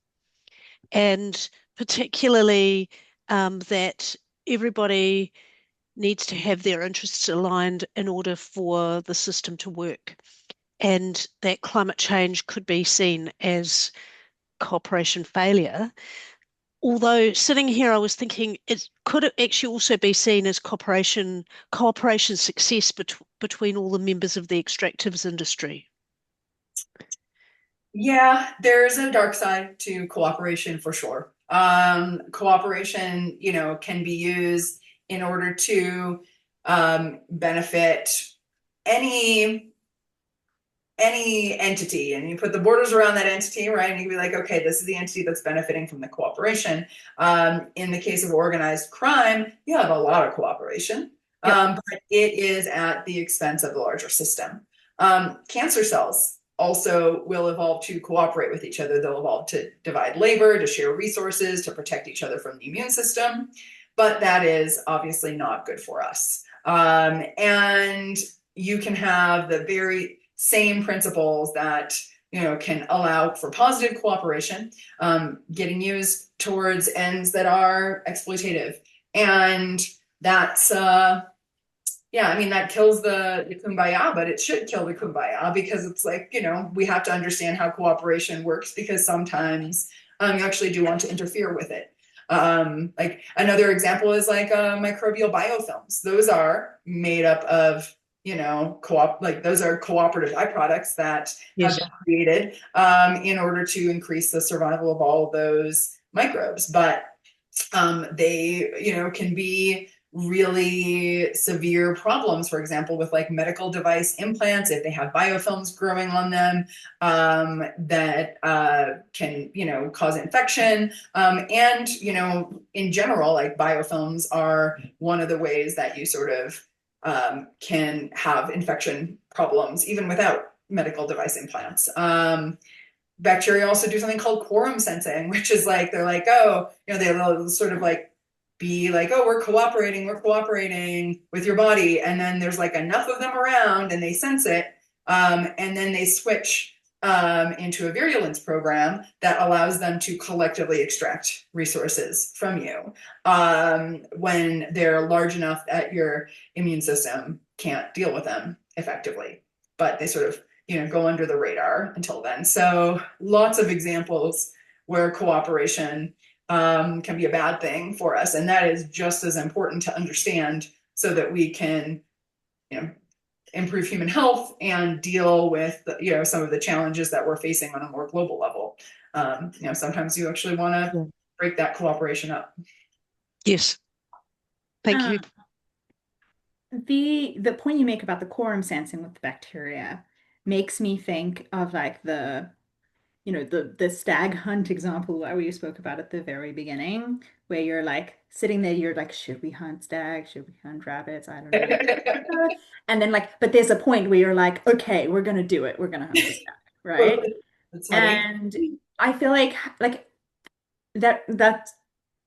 Speaker 5: and particularly that everybody needs to have their interests aligned in order for the system to work, and that climate change could be seen as cooperation failure. Although sitting here, I was thinking it could it actually also be seen as cooperation success between all the members of the extractives industry.
Speaker 3: Yeah, there's a dark side to cooperation for sure. Cooperation, can be used in order to benefit any entity, and you put the borders around that entity, right? And you can be like, okay, this is the entity that's benefiting from the cooperation. In the case of organized crime, you have a lot of cooperation,
Speaker 5: Yep.
Speaker 3: but it is at the expense of the larger system. Cancer cells also will evolve to cooperate with each other. They'll evolve to divide labor, to share resources, to protect each other from the immune system. But that is obviously not good for us. And you can have the very same principles that can allow for positive cooperation getting used towards ends that are exploitative, and that's that kills the kumbaya, but it should kill the kumbaya, because it's like, we have to understand how cooperation works, because sometimes you actually do want to interfere with it. Like another example is like microbial biofilms. Those are made up of those are cooperative byproducts that have
Speaker 5: Yes.
Speaker 3: been created in order to increase the survival of all of those microbes. But they, can be really severe problems, for example, with like medical device implants, if they have biofilms growing on them, that can, cause infection. And, in general, like biofilms are one of the ways that you sort of can have infection problems even without medical device implants. Bacteria also do something called quorum sensing, which is like, they're like, oh, they'll sort of like be like, oh, we're cooperating with your body. And then there's like enough of them around and they sense it. And then they switch into a virulence program that allows them to collectively extract resources from you when they're large enough that your immune system can't deal with them effectively. But they sort of, go under the radar until then. So lots of examples where cooperation can be a bad thing for us. And that is just as important to understand so that we can, improve human health and deal with, some of the challenges that we're facing on a more global level. Sometimes you actually want to break that cooperation up.
Speaker 5: Yes. Thank you.
Speaker 1: The point you make about the quorum sensing with the bacteria makes me think of like the stag hunt example that we spoke about at the very beginning, where you're like sitting there, you're like, should we hunt stags? Should we hunt rabbits? I don't know. And then like, but there's a point where you're like, okay, we're gonna do it. We're gonna hunt the stag, right?
Speaker 3: That's funny.
Speaker 1: And I feel like that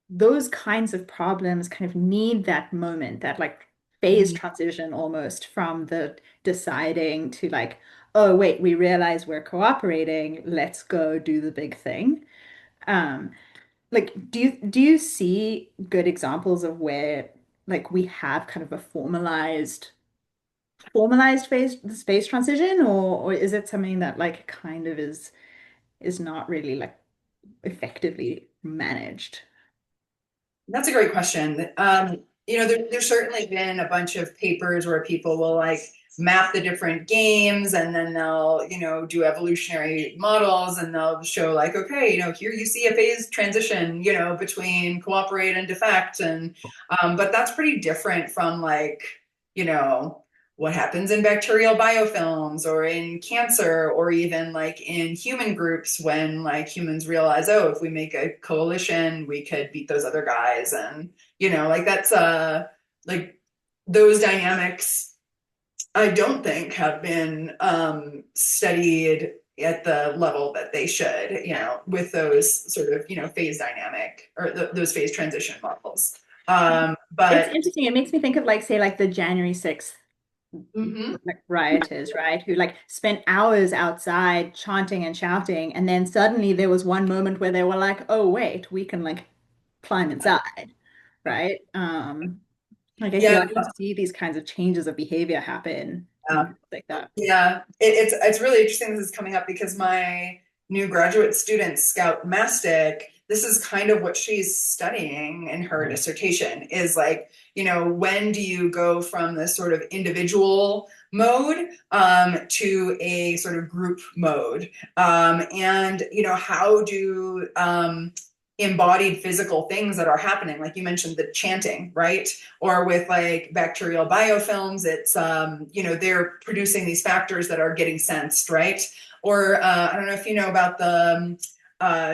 Speaker 1: those kinds of problems kind of need that moment, that like phase transition almost from the deciding to like, oh wait, we realize we're cooperating, let's go do the big thing. Um, like do you see good examples of where like we have kind of a formalized phase the space transition, or is it something that like kind of is not really like effectively managed?
Speaker 3: That's a great question. There's certainly been a bunch of papers where people will like map the different games, and then they'll, do evolutionary models, and they'll show like, okay, here you see a phase transition, between cooperate and defect. And, but that's pretty different from like, what happens in bacterial biofilms or in cancer, or even like in human groups when like humans realize, oh, if we make a coalition, we could beat those other guys. And, like that's like those dynamics I don't think have been studied at the level that they should, with those sort of, phase dynamic or those phase transition models.
Speaker 1: It's
Speaker 3: But
Speaker 1: interesting. It makes me think of like, say, like the January 6th
Speaker 3: mhm.
Speaker 1: like rioters, right? Who like spent hours outside chanting and shouting, and then suddenly there was one moment where they were like, "Oh wait, we can like climb inside," right? Like I feel
Speaker 3: Yeah,
Speaker 1: like you see these kinds of changes of behavior happen in
Speaker 3: yeah.
Speaker 1: things like that.
Speaker 3: Yeah, it's really interesting this is coming up because my new graduate student, Scout Mastic, this is kind of what she's studying in her dissertation is like, when do you go from this sort of individual mode to a sort of group mode? And, how do embodied physical things that are happening, like you mentioned, the chanting, right? Or with like bacterial biofilms, it's they're producing these factors that are getting sensed, right? Or I don't know if you know about the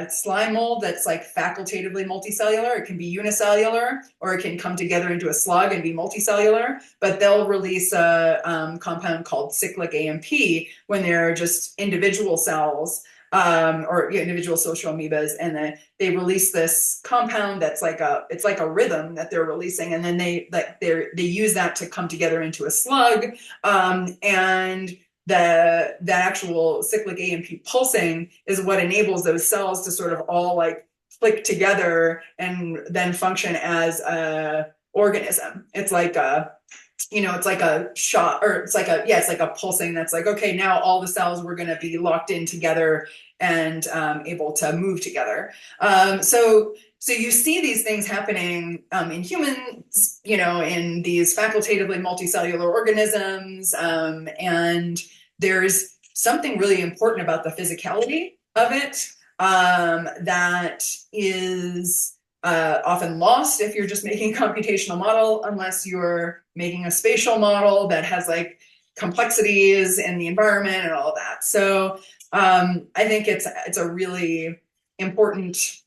Speaker 3: slime mold that's like facultatively multicellular. It can be unicellular, or it can come together into a slug and be multicellular. But they'll release a compound called cyclic AMP when they're just individual cells, or individual social amoebas, and then they release this compound that's like it's like a rhythm that they're releasing, and then they use that to come together into a slug, and the actual cyclic AMP pulsing is what enables those cells to sort of all like click together and then function as a organism. It's like it's like a shot, or it's like a pulsing that's like, okay, now all the cells were going to be locked in together and able to move together. So you see these things happening in humans, in these facultatively multicellular organisms, and there's something really important about the physicality of it that is often lost if you're just making a computational model, unless you're making a spatial model that has like complexities in the environment and all of that. So I think it's a really important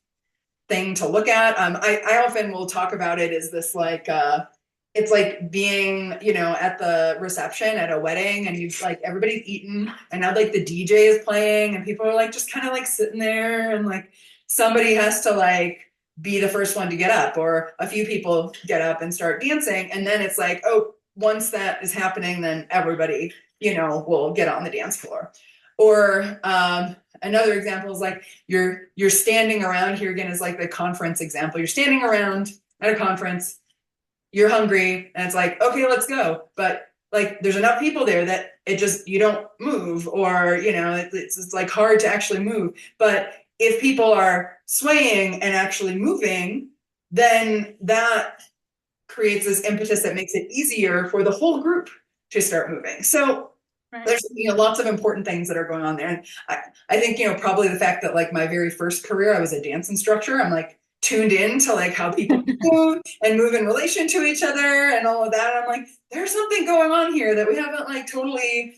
Speaker 3: thing to look at. I often will talk about it as this like it's like being, at the reception at a wedding, and you've like everybody's eaten, and now like the DJ is playing, and people are like just kind of like sitting there, and like somebody has to like be the first one to get up, or a few people get up and start dancing, and then it's like, oh, once that is happening, then everybody, will get on the dance floor. Or another example is like you're standing around, here again is like the conference example. You're standing around at a conference, you're hungry, and it's like, okay, let's go. But like there's enough people there that it just, you don't move, or it's like hard to actually move. But if people are swaying and actually moving, then that creates this impetus that makes it easier for the whole group to start moving. So there's lots of important things that are going on there. And I think, probably the fact that like my very first career, I was a dance instructor. I'm like tuned in to like how people move and move in relation to each other and all of that. I'm like, there's something going on here that we haven't like totally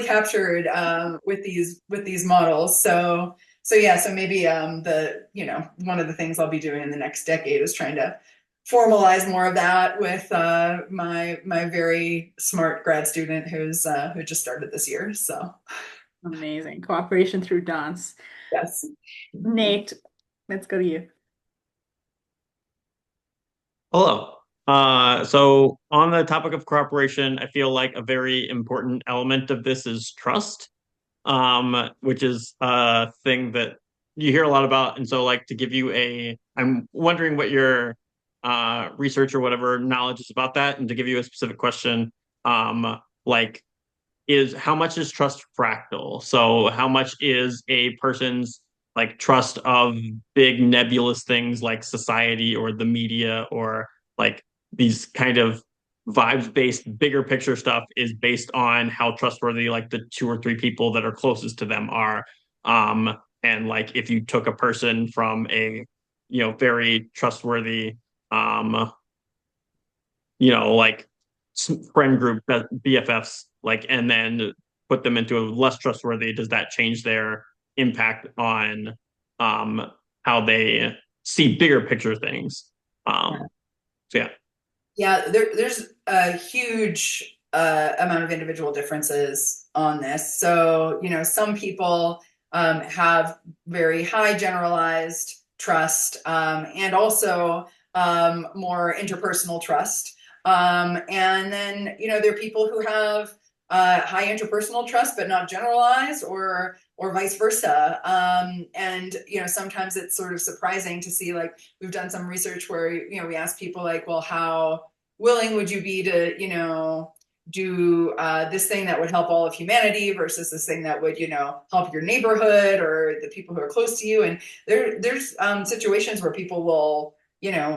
Speaker 3: captured with these models. So yeah, so maybe one of the things I'll be doing in the next decade is trying to formalize more of that with my very smart grad student who just started this year. So
Speaker 1: Amazing. Cooperation through dance.
Speaker 3: yes.
Speaker 1: Nate, let's go to you.
Speaker 6: Hello. So on the topic of cooperation, I feel like a very important element of this is trust, which is a thing that you hear a lot about. And so like to give you I'm wondering what your research or whatever knowledge is about that, and to give you a specific question, like is how much is trust fractal? So how much is a person's like trust of big nebulous things like society or the media or like these kind of vibes based bigger picture stuff is based on how trustworthy like the two or three people that are closest to them are. And like if you took a person from a very trustworthy like friend group BFFs, like, and then put them into a less trustworthy, does that change their impact on how they see bigger picture things? So yeah.
Speaker 3: Yeah, there's a huge amount of individual differences on this. So, some people have very high generalized trust, and also more interpersonal trust. And then, there are people who have high interpersonal trust, but not generalized, or vice versa. And, sometimes it's sort of surprising to see, like, we've done some research where, we ask people like, well, how willing would you be to, do this thing that would help all of humanity versus this thing that would, help your neighborhood or the people who are close to you. And there's situations where people will,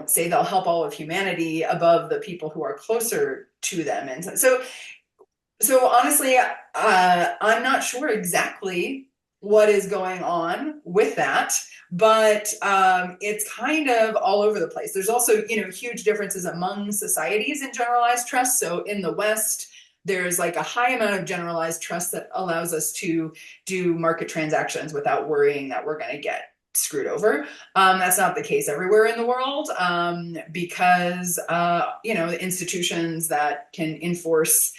Speaker 3: say they'll help all of humanity above the people who are closer to them. And so honestly, I'm not sure exactly what is going on with that, but it's kind of all over the place. There's also, huge differences among societies in generalized trust. So in the West, there's like a high amount of generalized trust that allows us to do market transactions without worrying that we're going to get screwed over. That's not the case everywhere in the world, because, the institutions that can enforce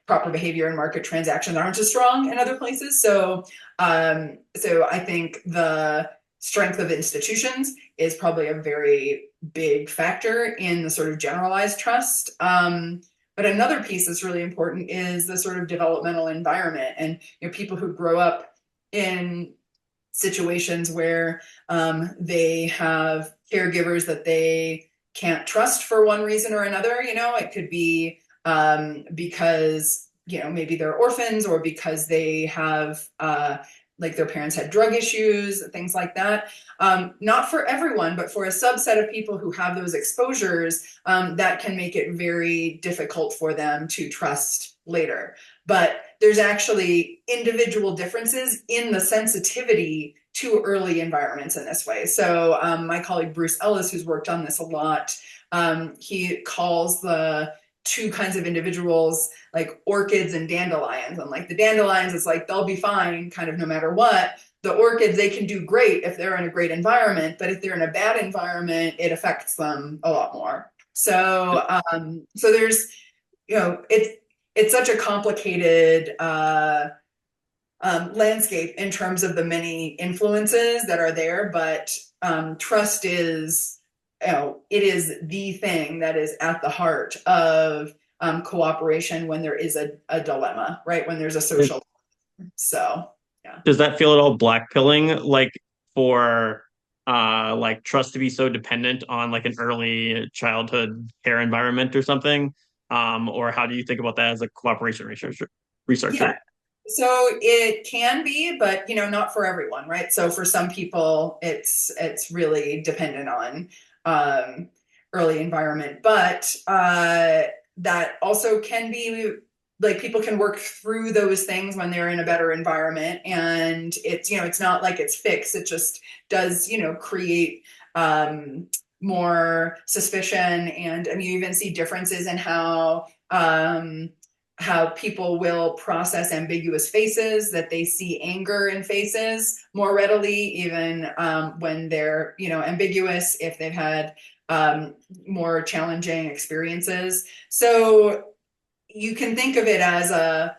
Speaker 3: proper behavior in market transactions aren't as strong in other places. So I think the strength of institutions is probably a very big factor in the sort of generalized trust. But another piece that's really important is the sort of developmental environment, and people who grow up in situations where they have caregivers that they can't trust for one reason or another. It could be because, maybe they're orphans, or because they have, like, their parents had drug issues, things like that. Not for everyone, but for a subset of people who have those exposures, that can make it very difficult for them to trust later. But there's actually individual differences in the sensitivity to early environments in this way. So my colleague Bruce Ellis, who's worked on this a lot, he calls the two kinds of individuals like orchids and dandelions. And like the dandelions, it's like they'll be fine kind of no matter what. The orchids, they can do great if they're in a great environment, but if they're in a bad environment, it affects them a lot more. So so there's, it's such a complicated landscape in terms of the many influences that are there, but trust is, it is the thing that is at the heart of cooperation when there is a dilemma, right? When there's a social. So, yeah.
Speaker 6: Does that feel at all blackpilling, like for like trust to be so dependent on like an early childhood care environment or something? Or how do you think about that as a cooperation researcher?
Speaker 3: Yeah. So it can be, but not for everyone, right? So for some people, it's really dependent on early environment, but that also can be like people can work through those things when they're in a better environment, and it's it's not like it's fixed. It just does create more suspicion, and you even see differences in how people will process ambiguous faces, that they see anger in faces more readily, even when they're, ambiguous, if they've had more challenging experiences. So you can think of it as a,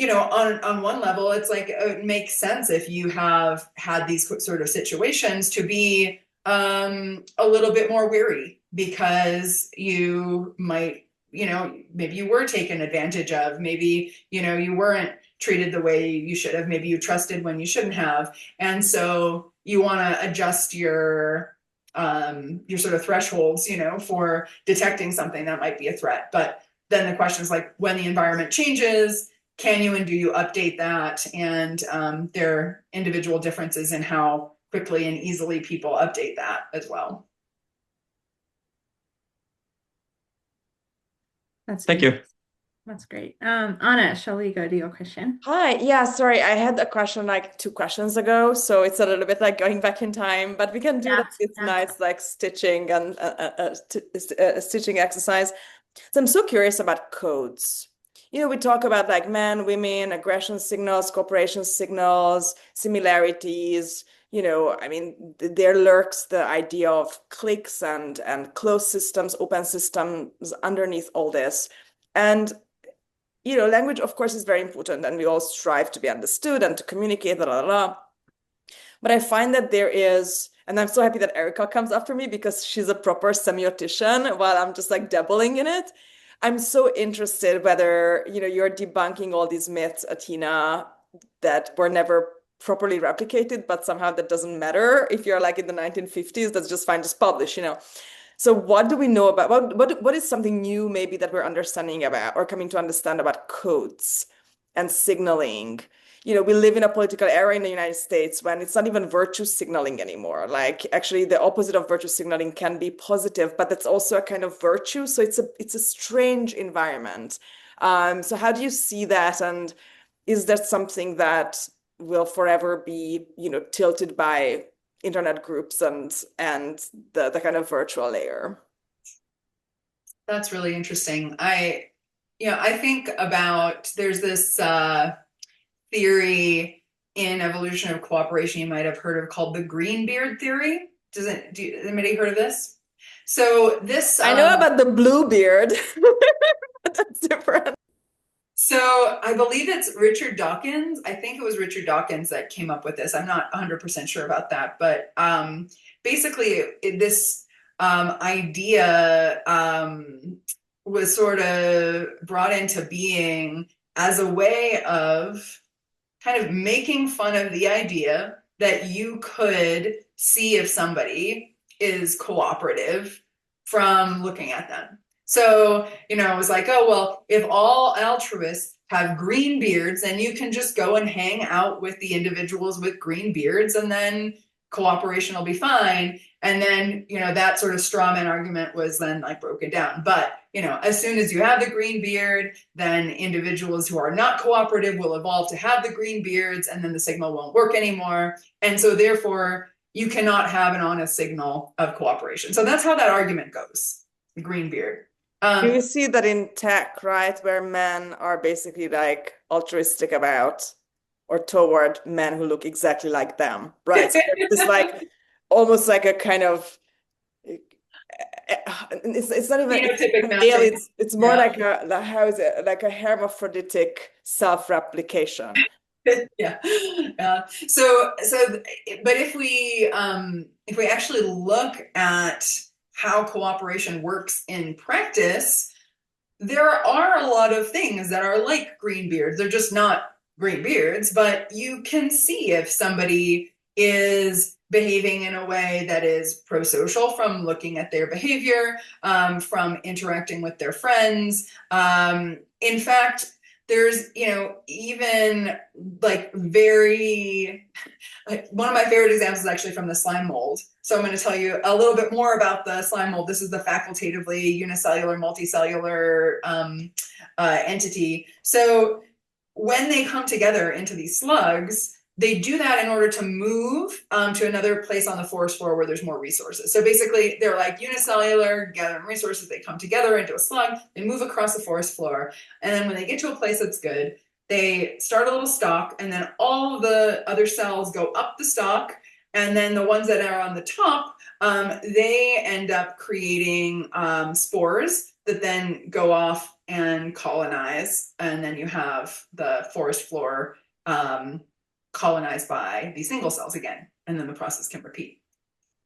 Speaker 3: on one level, it's like, it makes sense if you have had these sort of situations to be a little bit more wary, because you might, maybe you were taken advantage of, maybe, you weren't treated the way you should have, maybe you trusted when you shouldn't have. And so you want to adjust your sort of thresholds, for detecting something that might be a threat. But then the question is like, when the environment changes, can you and do you update that? And there are individual differences in how quickly and easily people update that as well.
Speaker 6: Thank you.
Speaker 1: That's great. Anna, shall we go to your question?
Speaker 2: Hi. Yeah, sorry. I had a question like 2 questions ago, so it's a little bit like going back in time, but we can do that. It's nice, like stitching and stitching exercise. So I'm so curious about codes. We talk about like men, women, aggression signals, cooperation signals, similarities. There lurks the idea of cliques and closed systems, open systems underneath all this. And language, of course, is very important, and we all strive to be understood and to communicate, But I find that there is, and I'm so happy that Erica comes after me because she's a proper semiotician while I'm just like dabbling in it. I'm so interested whether, you're debunking all these myths, Athena, that were never properly replicated, but somehow that doesn't matter. If you're like in the 1950s, that's just fine, just publish. So what do we know about, what is something new maybe that we're understanding about or coming to understand about codes and signaling? We live in a political era in the United States when it's not even virtue signaling anymore. Like actually the opposite of virtue signaling can be positive, but that's also a kind of virtue. So it's a strange environment. So how do you see that? And is that something that will forever be, tilted by internet groups and the kind of virtual layer?
Speaker 3: That's really interesting. I think about, there's this theory in evolution of cooperation you might have heard of called the Greenbeard theory. Anybody heard of this? So this
Speaker 2: I know about the Bluebeard. That's different.
Speaker 3: So I believe it's Richard Dawkins. I think it was Richard Dawkins that came up with this. I'm not 100% sure about that, but basically this idea was sort of brought into being as a way of kind of making fun of the idea that you could see if somebody is cooperative from looking at them. So, it was like, oh, well, if all altruists have green beards, then you can just go and hang out with the individuals with green beards, and then cooperation will be fine. And then, that sort of straw man argument was then like broken down. But, as soon as you have the green beard, then individuals who are not cooperative will evolve to have the green beards, and then the signal won't work anymore. And so therefore, you cannot have an honest signal of cooperation. So that's how that argument goes, the green beard.
Speaker 2: You see that in tech, right, where men are basically like altruistic about or toward men who look exactly like them, right? So it's like almost like a kind of it's not even it's more like a how is it, like a hermaphroditic self-replication.
Speaker 3: Yeah. So but if we actually look at how cooperation works in practice, there are a lot of things that are like green beards. They're just not green beards, but you can see if somebody is behaving in a way that is pro-social from looking at their behavior, from interacting with their friends. In fact, there's, even like one of my favorite examples is actually from the slime mold. So I'm going to tell you a little bit more about the slime mold. This is the facultatively unicellular, multicellular entity. So when they come together into these slugs, they do that in order to move to another place on the forest floor where there's more resources. So basically, they're like unicellular, gathering resources. They come together into a slug. They move across the forest floor. And then when they get to a place that's good, they start a little stalk, and then all of the other cells go up the stalk. And then the ones that are on the top, they end up creating spores that then go off and colonize. And then you have the forest floor colonized by these single cells again. And then the process can repeat.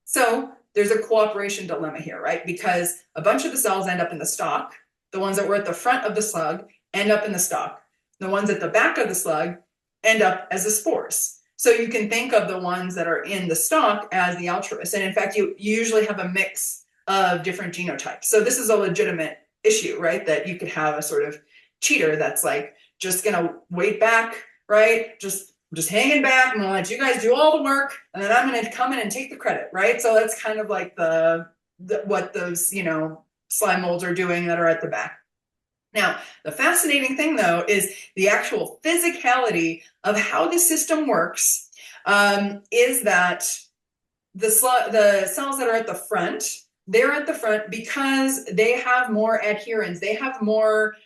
Speaker 3: So there's a cooperation dilemma here, right? Because a bunch of the cells end up in the stalk. The ones that were at the front of the slug end up in the stalk. The ones at the back of the slug end up as the spores. So you can think of the ones that are in the stalk as the altruists. And in fact, you usually have a mix of different genotypes. So this is a legitimate issue, right? That you could have a sort of cheater that's like just going to wait back, right? Just hanging back. I'm going to let you guys do all the work, and then I'm going to come in and take the credit, right? So that's kind of like what those, slime molds are doing that are at the back. Now, the fascinating thing, though, is the actual physicality of how the system works, is that the cells that are at the front, they're at the front because they have more adherents. They have more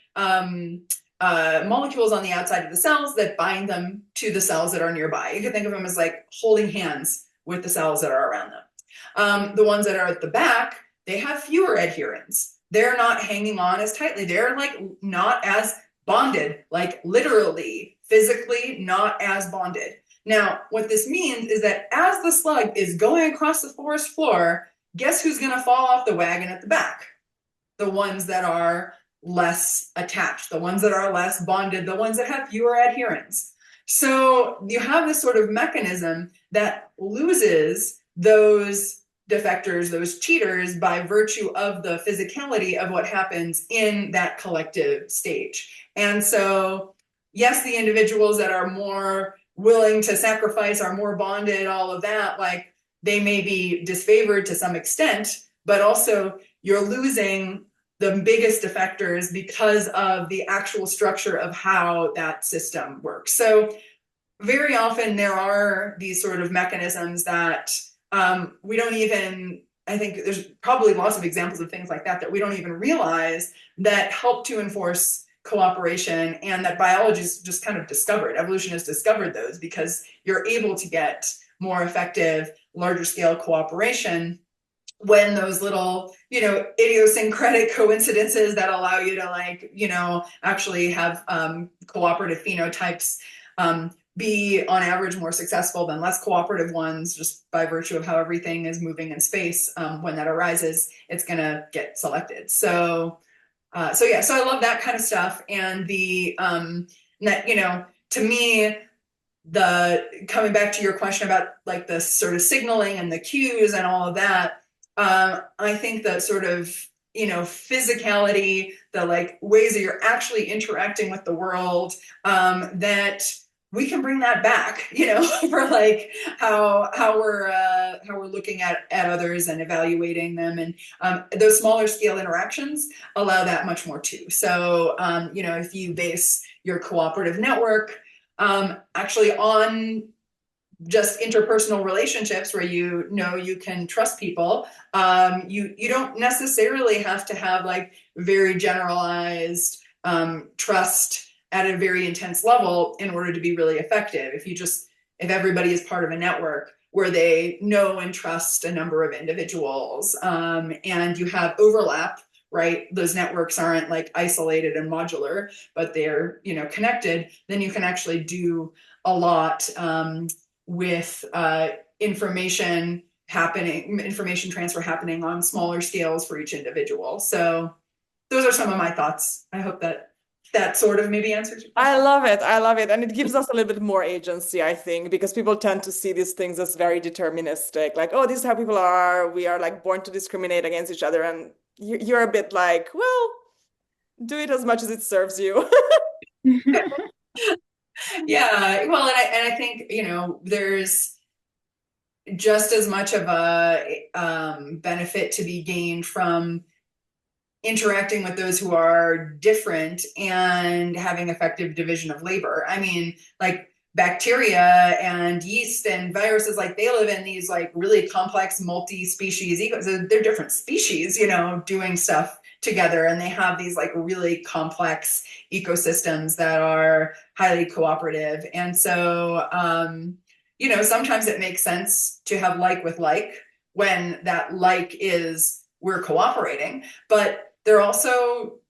Speaker 3: molecules on the outside of the cells that bind them to the cells that are nearby. You can think of them as like holding hands with the cells that are around them. The ones that are at the back, they have fewer adherents. they're not hanging on as tightly. They're like not as bonded, like literally, physically not as bonded. Now, what this means is that as the slug is going across the forest floor, guess who's going to fall off the wagon at the back? The ones that are less attached, the ones that are less bonded, the ones that have fewer adherents. So you have this sort of mechanism that loses those defectors, those cheaters, by virtue of the physicality of what happens in that collective stage. And so, yes, the individuals that are more willing to sacrifice, are more bonded, all of that, like they may be disfavored to some extent, but also you're losing the biggest defectors because of the actual structure of how that system works. So very often there are these sort of mechanisms that we don't even, I think there's probably lots of examples of things like that we don't even realize that help to enforce cooperation, and that biology is just kind of discovered. Evolution has discovered those because you're able to get more effective, larger scale cooperation when those little, idiosyncratic coincidences that allow you to actually have cooperative phenotypes be on average more successful than less cooperative ones, just by virtue of how everything is moving in space. When that arises, it's going to get selected. So I love that kind of stuff. And to me, coming back to your question about like the sort of signaling and the cues and all of that, I think that sort of, physicality, the like ways that you're actually interacting with the world, that we can bring that back, for like how we're looking at others and evaluating them. And those smaller scale interactions allow that much more too. So, if you base your cooperative network actually on just interpersonal relationships where you can trust people, you don't necessarily have to have like very generalized trust at a very intense level in order to be really effective. If everybody is part of a network where they know and trust a number of individuals, and you have overlap, right? Those networks aren't like isolated and modular, but they're, connected, then you can actually do a lot with information transfer happening on smaller scales for each individual. So those are some of my thoughts. I hope that sort of maybe answers your question.
Speaker 2: I love it. I love it. And it gives us a little bit more agency, I think, because people tend to see these things as very deterministic. Like, oh, this is how people are. We are like born to discriminate against each other. And you're a bit like, well, do it as much as it serves you.
Speaker 3: Yeah. Well, and I think, there's just as much of a benefit to be gained from interacting with those who are different and having effective division of labor. I mean, like bacteria and yeast and viruses, like they live in these like really complex multi-species ecosystems. They're different species, doing stuff together, and they have these like really complex ecosystems that are highly cooperative. And so, sometimes it makes sense to have like with like when that like is we're cooperating, but there are also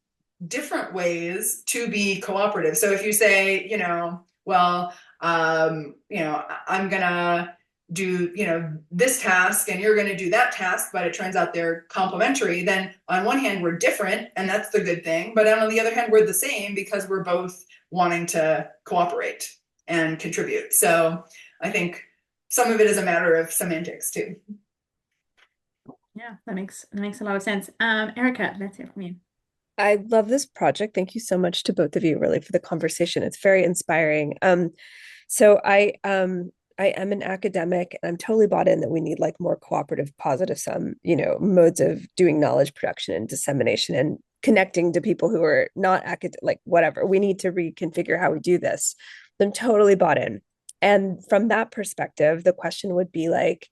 Speaker 3: different ways to be cooperative. So if you say, I'm gonna do, this task and you're gonna do that task, but it turns out they're complementary, then on one hand, we're different and that's the good thing. But on the other hand, we're the same because we're both wanting to cooperate and contribute. So I think some of it is a matter of semantics too.
Speaker 1: Yeah, that makes a lot of sense. Erica, let's hear from you.
Speaker 7: I love this project. Thank you so much to both of you really for the conversation. It's very inspiring. So I am an academic and I'm totally bought in that we need like more cooperative, positive modes of doing knowledge production and dissemination and connecting to people who are not like whatever. We need to reconfigure how we do this. I'm totally bought in. And from that perspective, the question would be like,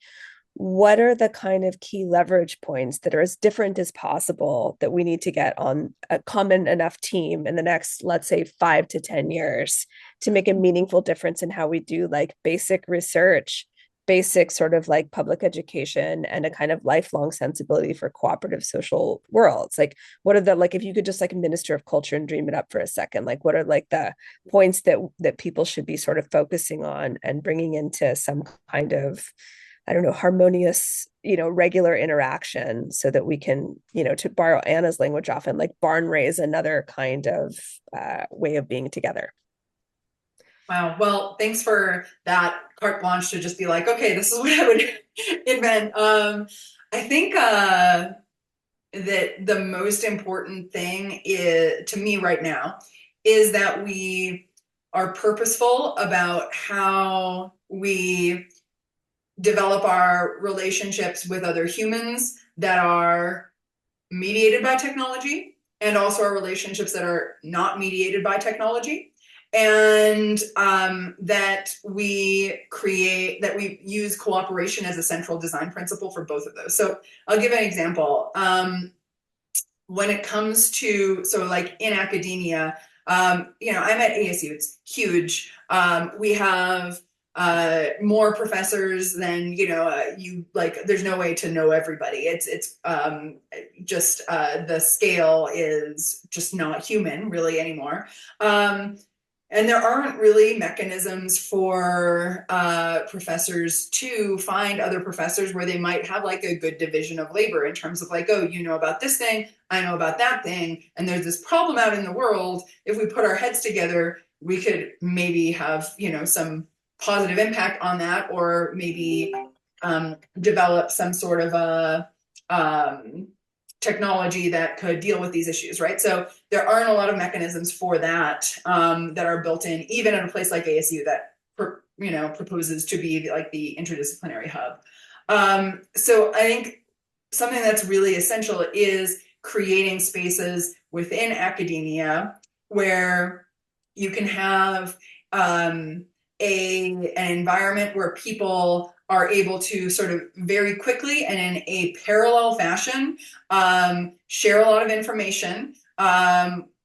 Speaker 7: what are the kind of key leverage points that are as different as possible that we need to get on a common enough team in the next, let's say, 5 to 10 years to make a meaningful difference in how we do like basic research basic sort of like public education and a kind of lifelong sensibility for cooperative social worlds. Like, what are the, like, if you could just like minister of culture and dream it up for a second, like what are like the points that people should be sort of focusing on and bringing into some kind of, I don't know, harmonious, regular interaction, so that we can, to borrow Anna's language, often like barn raise another kind of way of being together.
Speaker 3: Wow. Well, thanks for that carte blanche to just be like, okay, this is what I would invent. I think that the most important thing is, to me right now, is that we are purposeful about how we develop our relationships with other humans that are mediated by technology, and also our relationships that are not mediated by technology. And that we use cooperation as a central design principle for both of those. So I'll give an example. When it comes to, so like in academia, I'm at ASU, it's huge. We have more professors than, there's no way to know everybody. It's just the scale is just not human really anymore. And there aren't really mechanisms for professors to find other professors where they might have like a good division of labor in terms of like, oh, you know about this thing, I know about that thing, and there's this problem out in the world. If we put our heads together, we could maybe have, some positive impact on that, or maybe develop some sort of a technology that could deal with these issues, right? So there aren't a lot of mechanisms for that that are built in, even at a place like ASU that proposes to be like the interdisciplinary hub. So I think something that's really essential is creating spaces within academia where you can have an environment where people are able to sort of very quickly and in a parallel fashion share a lot of information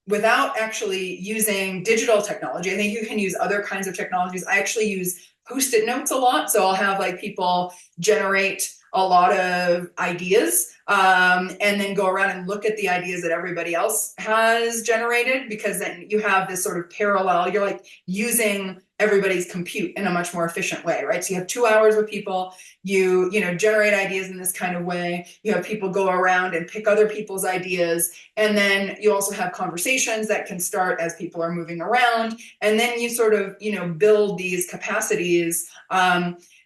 Speaker 3: without actually using digital technology. I think you can use other kinds of technologies. I actually use Post-it notes a lot. So I'll have like people generate a lot of ideas and then go around and look at the ideas that everybody else has generated, because then you have this sort of parallel, you're like using everybody's compute in a much more efficient way, right? So you have 2 hours with people, you generate ideas in this kind of way, you have people go around and pick other people's ideas, and then you also have conversations that can start as people are moving around, and then you sort of, build these capacities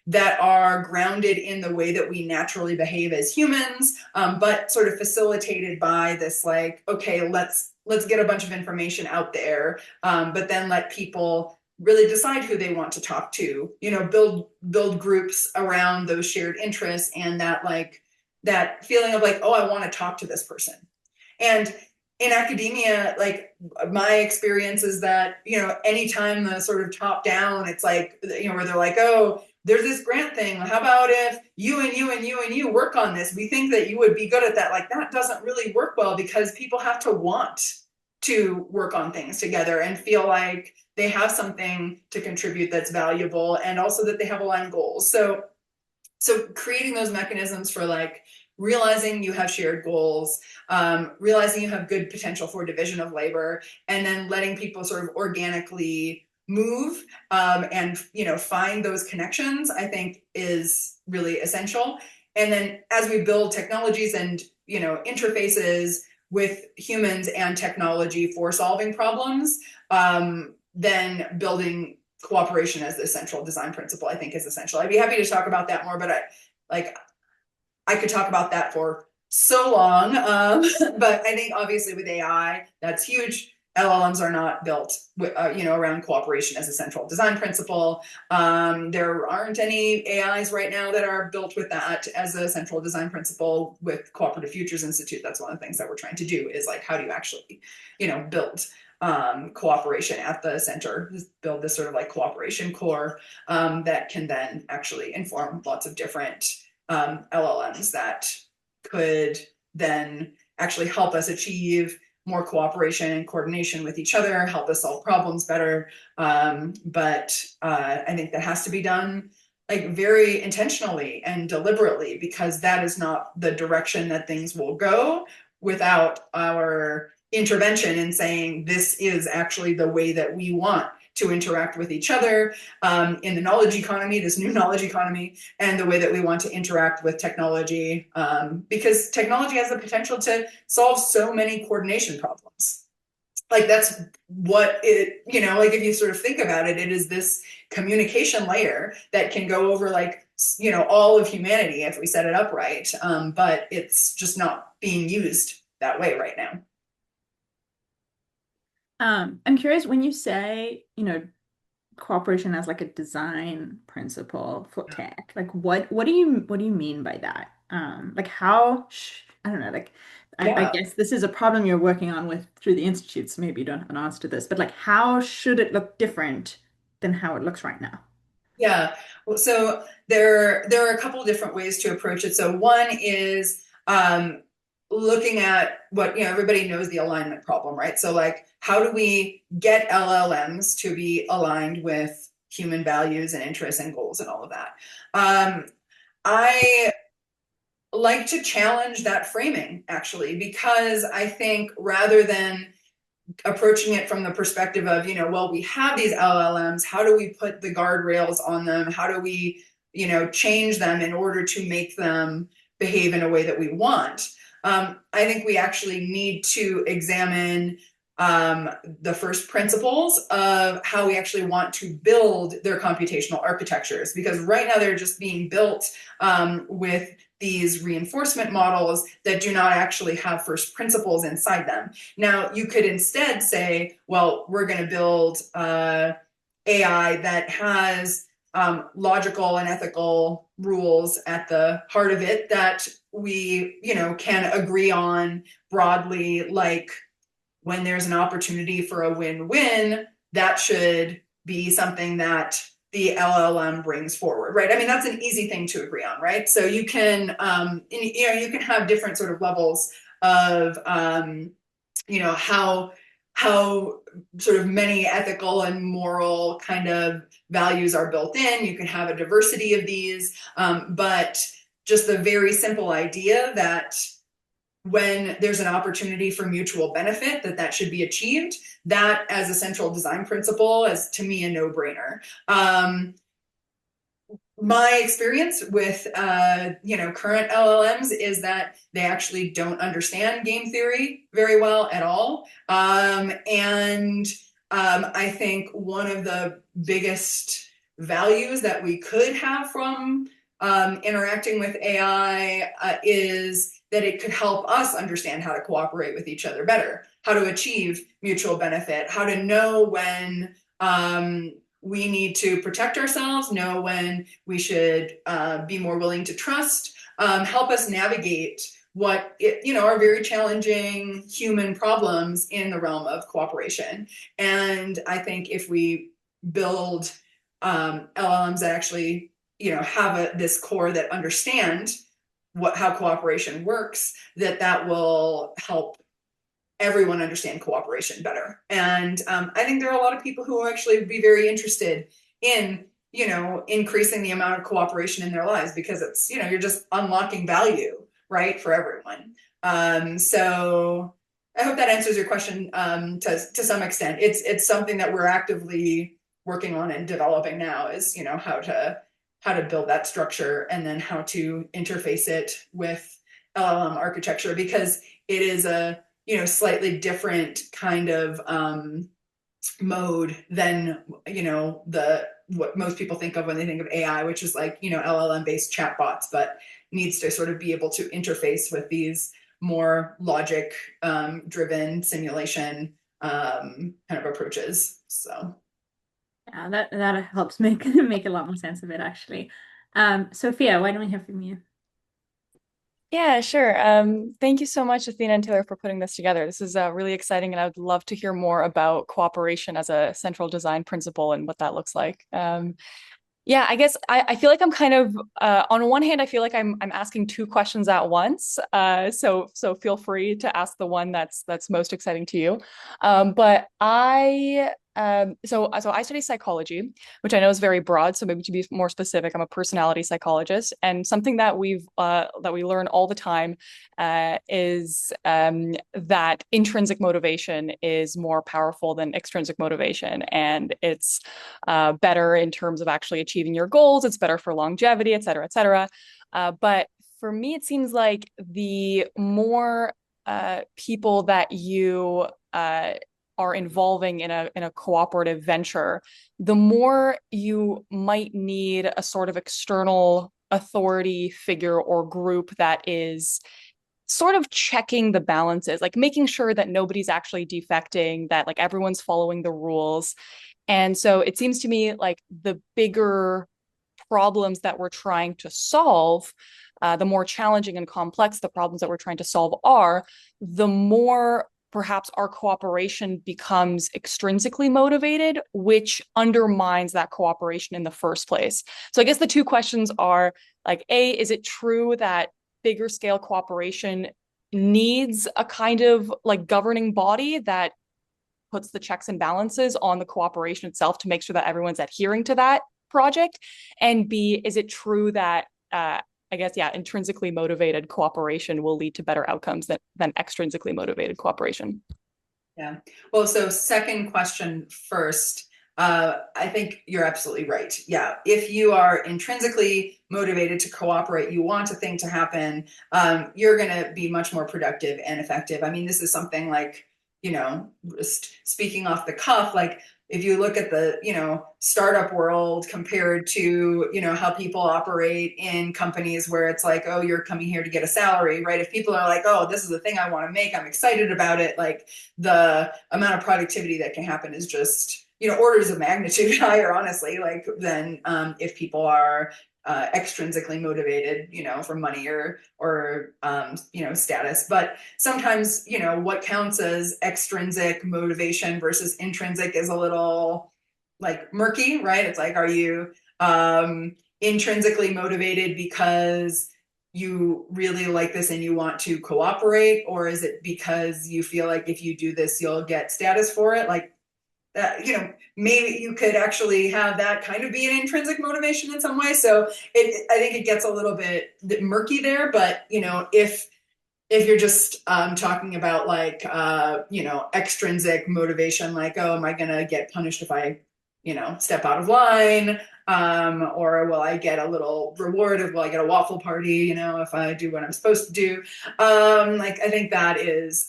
Speaker 3: that are grounded in the way that we naturally behave as humans, but sort of facilitated by this like, okay, let's get a bunch of information out there, but then let people really decide who they want to talk to, build groups around those shared interests and that feeling of like, oh, I want to talk to this person. And in academia, like my experience is that, anytime the sort of top down, it's like, where they're like, oh, there's this grant thing. How about if you and you and you and you work on this? We think that you would be good at that. Like that doesn't really work well, because people have to want to work on things together and feel like they have something to contribute that's valuable, and also that they have aligned goals. So creating those mechanisms for like realizing you have shared goals, realizing you have good potential for division of labor, and then letting people sort of organically move and find those connections, I think is really essential. And then as we build technologies and interfaces with humans and technology for solving problems, then building cooperation as the central design principle, I think, is essential. I'd be happy to talk about that more, but I could talk about that for so long. But I think obviously with AI, that's huge. LLMs are not built around cooperation as a central design principle. There aren't any AIs right now that are built with that as a central design principle. With Cooperative Futures Institute, that's one of the things that we're trying to do, is like, how do you actually, build cooperation at the center, build this sort of like cooperation core that can then actually inform lots of different LLMs that could then actually help us achieve more cooperation and coordination with each other, help us solve problems better. But I think that has to be done like very intentionally and deliberately, because that is not the direction that things will go without our intervention in saying this is actually the way that we want to interact with each other in the knowledge economy, this new knowledge economy, and the way that we want to interact with technology, because technology has the potential to solve so many coordination problems. Like that's what it, like if you sort of think about it, it is this communication layer that can go over like, all of humanity if we set it up right. But it's just not being used that way right now.
Speaker 1: I'm curious when you say, cooperation as like a design principle for tech, like what do you mean by that? Like how, I don't know, like I
Speaker 3: Yeah.
Speaker 1: guess this is a problem you're working on with through the institutes. Maybe you don't have an answer to this, but like how should it look different than how it looks right now?
Speaker 3: Yeah. Well, so there are a couple of different ways to approach it. So one is looking at what, everybody knows the alignment problem, right? So like, how do we get LLMs to be aligned with human values and interests and goals and all of that? I like to challenge that framing actually, because I think rather than approaching it from the perspective of, well, we have these LLMs, how do we put the guardrails on them? How do we, change them in order to make them behave in a way that we want? I think we actually need to examine the first principles of how we actually want to build their computational architectures, because right now they're just being built with these reinforcement models that do not actually have first principles inside them. Now, you could instead say, well, we're going to build AI that has logical and ethical rules at the heart of it that we, can agree on broadly, like when there's an opportunity for a win-win, that should be something that the LLM brings forward, right? I mean, that's an easy thing to agree on, right? So you can, you can have different sort of levels of, how sort of many ethical and moral kind of values are built in. You can have a diversity of these, but just the very simple idea that when there's an opportunity for mutual benefit, that should be achieved, that as a central design principle is to me a no-brainer. My experience with current LLMs is that they actually don't understand game theory very well at all. I think one of the biggest values that we could have from interacting with AI is that it could help us understand how to cooperate with each other better, how to achieve mutual benefit, how to know when we need to protect ourselves, know when we should be more willing to trust, help us navigate what are very challenging human problems in the realm of cooperation. And I think if we build LLMs that actually have this core that understand how cooperation works, that will help everyone understand cooperation better. And I think there are a lot of people who will actually be very interested in, increasing the amount of cooperation in their lives, because it's, you're just unlocking value, right, for everyone. So I hope that answers your question to some extent. It's something that we're actively working on and developing now is, how to build that structure and then how to interface it with LLM architecture, because it is a slightly different kind of mode than what most people think of when they think of AI, which is like LLM based chatbots, but needs to sort of be able to interface with these more logic driven simulation kind of approaches. So
Speaker 1: Yeah, that helps make make a lot more sense of it actually. Sophia, why don't we hear from you?
Speaker 8: Yeah, sure. Thank you so much, Athena and Taylor, for putting this together. This is really exciting, and I would love to hear more about cooperation as a central design principle and what that looks like. Yeah, I guess I feel like I'm kind of on one hand, I feel like I'm asking two questions at once. So feel free to ask the one that's most exciting to you. But I so I study psychology, which I know is very broad. So maybe to be more specific, I'm a personality psychologist, and something that we learn all the time is that intrinsic motivation is more powerful than extrinsic motivation, and it's better in terms of actually achieving your goals. It's better for longevity, et cetera, et cetera. But for me, it seems like the more people that you are involving in a cooperative venture, the more you might need a sort of external authority figure or group that is sort of checking the balances, like making sure that nobody's actually defecting, that like everyone's following the rules. And so it seems to me like the bigger problems that we're trying to solve, the more challenging and complex the problems that we're trying to solve are, the more perhaps our cooperation becomes extrinsically motivated, which undermines that cooperation in the first place. So I guess the two questions are like, A, is it true that bigger scale cooperation needs a kind of like governing body that puts the checks and balances on the cooperation itself to make sure that everyone's adhering to that project? And B, is it true that I guess, yeah, intrinsically motivated cooperation will lead to better outcomes than extrinsically motivated cooperation?
Speaker 3: Yeah. Well, so second question first. I think you're absolutely right. Yeah. If you are intrinsically motivated to cooperate, you want a thing to happen, you're going to be much more productive and effective. I mean, this is something like, just speaking off the cuff, like if you look at the, startup world compared to, how people operate in companies where it's like, oh, you're coming here to get a salary, right? If people are like, oh, this is the thing I want to make, I'm excited about it, like the amount of productivity that can happen is just, orders of magnitude higher, honestly, like than if people are extrinsically motivated, for money or status. But sometimes, what counts as extrinsic motivation versus intrinsic is a little like murky, right? It's like, are you intrinsically motivated because you really like this and you want to cooperate, or is it because you feel like if you do this, you'll get status for it? Like, maybe you could actually have that kind of be an intrinsic motivation in some way. So I think it gets a little bit murky there, but, if you're just talking about like, extrinsic motivation, like, oh, am I going to get punished if I, step out of line? Or will I get a little reward will I get a waffle party, if I do what I'm supposed to do? Like, I think that is,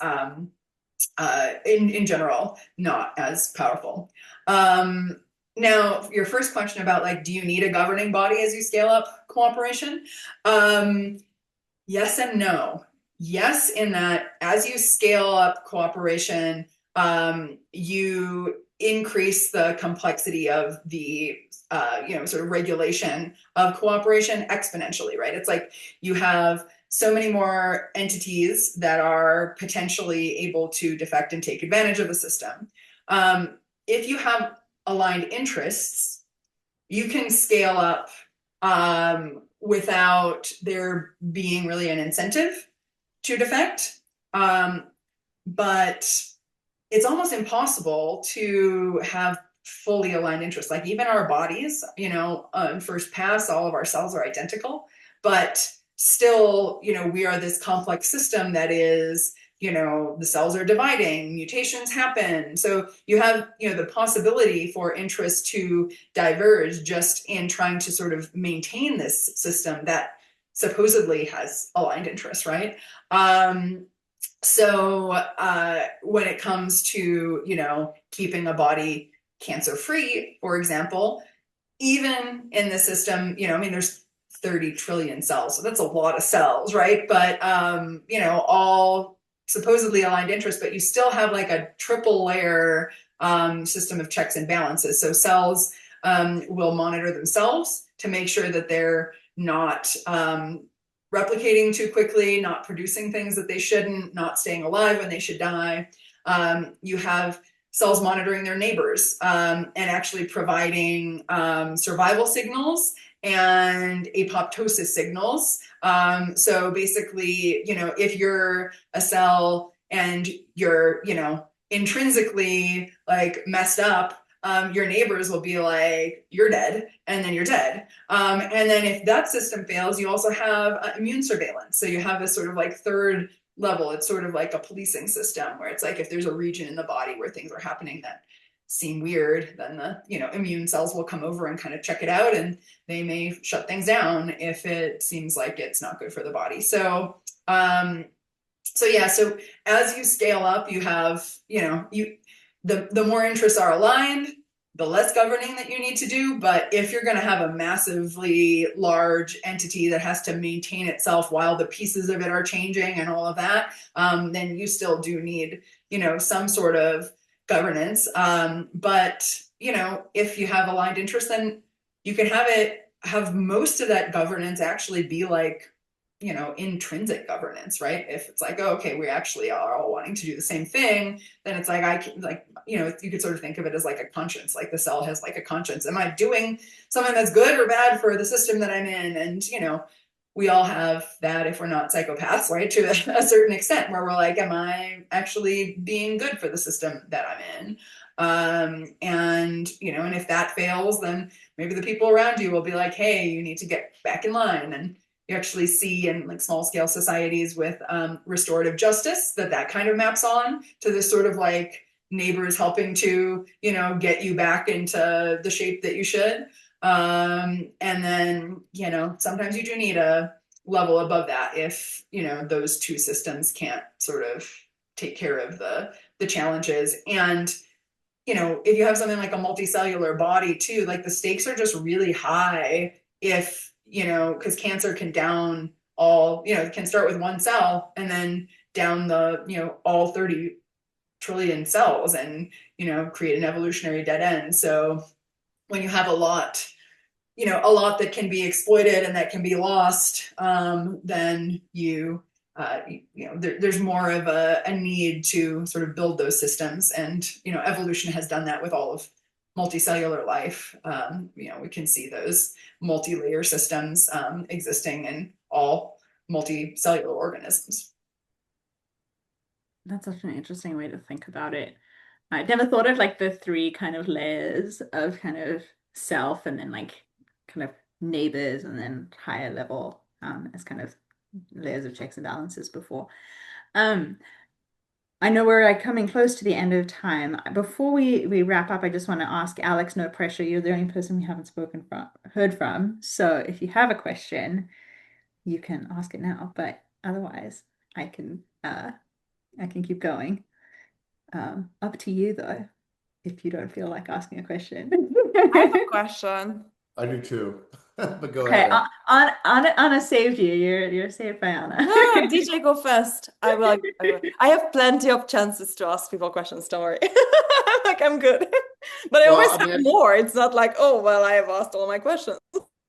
Speaker 3: in general, not as powerful. Now, your first question about like, do you need a governing body as you scale up cooperation? Yes and no. Yes, in that as you scale up cooperation, you increase the complexity of the sort of regulation of cooperation exponentially, right? It's like you have so many more entities that are potentially able to defect and take advantage of the system. If you have aligned interests, you can scale up without there being really an incentive to defect. But it's almost impossible to have fully aligned interests. Like even our bodies, first pass, all of our cells are identical, but still, we are this complex system that is, the cells are dividing, mutations happen. So you have, the possibility for interests to diverge just in trying to sort of maintain this system that supposedly has aligned interests, right? So when it comes to, keeping a body cancer-free, for example, even in the system, there's 30 trillion cells, so that's a lot of cells, right? But, all supposedly aligned interests, but you still have like a triple layer system of checks and balances. So cells will monitor themselves to make sure that they're not replicating too quickly, not producing things that they shouldn't, not staying alive when they should die. You have cells monitoring their neighbors and actually providing survival signals and apoptosis signals. So basically, if you're a cell and you're, intrinsically like messed up, your neighbors will be like, you're dead, and then you're dead. And then if that system fails, you also have immune surveillance. So you have this sort of like third level. It's sort of like a policing system where it's like if there's a region in the body where things are happening that seem weird, then the immune cells will come over and kind of check it out, and they may shut things down if it seems like it's not good for the body. So so as you scale up, you have, the more interests are aligned, the less governing that you need to do. But if you're going to have a massively large entity that has to maintain itself while the pieces of it are changing and all of that, then you still do need, some sort of governance. But, if you have aligned interests, then you can have most of that governance actually be like, intrinsic governance, right? If it's like, oh, okay, we actually are all wanting to do the same thing, then it's like, I can, like, you could sort of think of it as like a conscience, like the cell has like a conscience. Am I doing something that's good or bad for the system that I'm in? And, we all have that if we're not psychopaths, right? To a certain extent, where we're like, am I actually being good for the system that I'm in? And if that fails, then maybe the people around you will be like, hey, you need to get back in line. And you actually see in like small scale societies with restorative justice that kind of maps on to this sort of like neighbors helping to, get you back into the shape that you should. And then, sometimes you do need a level above that if, those two systems can't sort of take care of the challenges. And, if you have something like a multicellular body too, like the stakes are just really high if, because cancer can down all, it can start with one cell and then down the, all 30 trillion cells and, create an evolutionary dead end. So when you have a lot that can be exploited and that can be lost, then there's more of a need to sort of build those systems. And, evolution has done that with all of multicellular life. We can see those multi-layer systems existing in all multicellular organisms.
Speaker 1: That's such an interesting way to think about it. I never thought of like the three kind of layers of kind of self and then like kind of neighbors and then higher level as kind of layers of checks and balances before. I know we're like coming close to the end of time. Before we wrap up, I just want to ask Alex, no pressure. You're the only person we haven't heard from. So if you have a question, you can ask it now. But otherwise, I can keep going. Up to you though, if you don't feel like asking a question.
Speaker 2: I have a question.
Speaker 4: I do too. But go
Speaker 1: Okay,
Speaker 4: ahead.
Speaker 1: Anna saved you. You're saved by Anna.
Speaker 2: No, DJ, go first. I will. I have plenty of chances to ask people questions. Don't worry. I'm good. But I always have more. It's not like, oh, well, I have asked all my questions.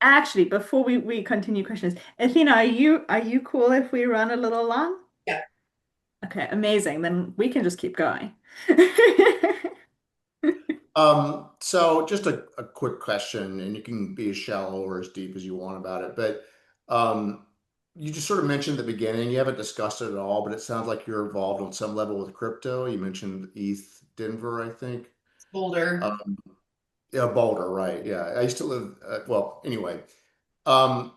Speaker 1: Actually, before we continue questions, Athena, are you cool if we run a little long?
Speaker 3: Yeah.
Speaker 1: Okay, amazing. Then we can just keep going.
Speaker 4: So just a quick question, and you can be as shallow or as deep as you want about it, but you just sort of mentioned at the beginning, you haven't discussed it at all, but it sounds like you're involved on some level with crypto. You mentioned ETH Denver, I think.
Speaker 3: Boulder.
Speaker 4: Yeah, Boulder, right. Yeah. I used to live, well, anyway, I'm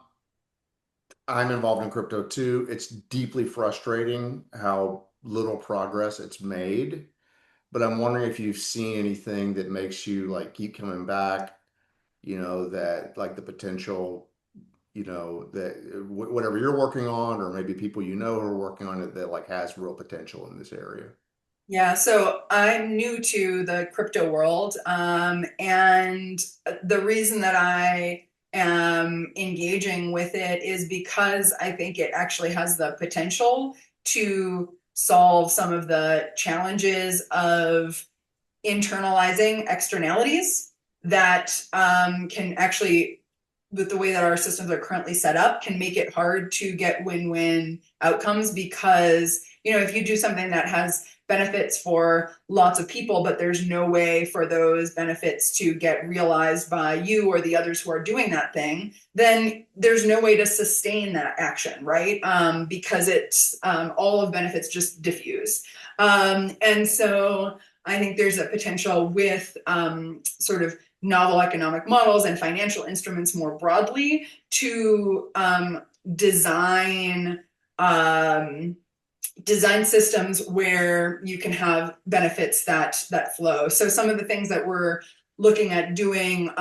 Speaker 4: involved in crypto too. It's deeply frustrating how little progress it's made. But I'm wondering if you've seen anything that makes you like keep coming back, that like the potential, that whatever you're working on, or maybe people who are working on it that like has real potential in this area.
Speaker 3: Yeah, so I'm new to the crypto world, and the reason that I am engaging with it is because I think it actually has the potential to solve some of the challenges of internalizing externalities that can actually, with the way that our systems are currently set up, can make it hard to get win-win outcomes because if you do something that has benefits for lots of people, but there's no way for those benefits to get realized by you or the others who are doing that thing, then there's no way to sustain that action, right? Because it's all of benefits just diffuse. And so I think there's a potential with sort of novel economic models and financial instruments more broadly to design systems where you can have benefits that flow. So some of the things that we're looking at doing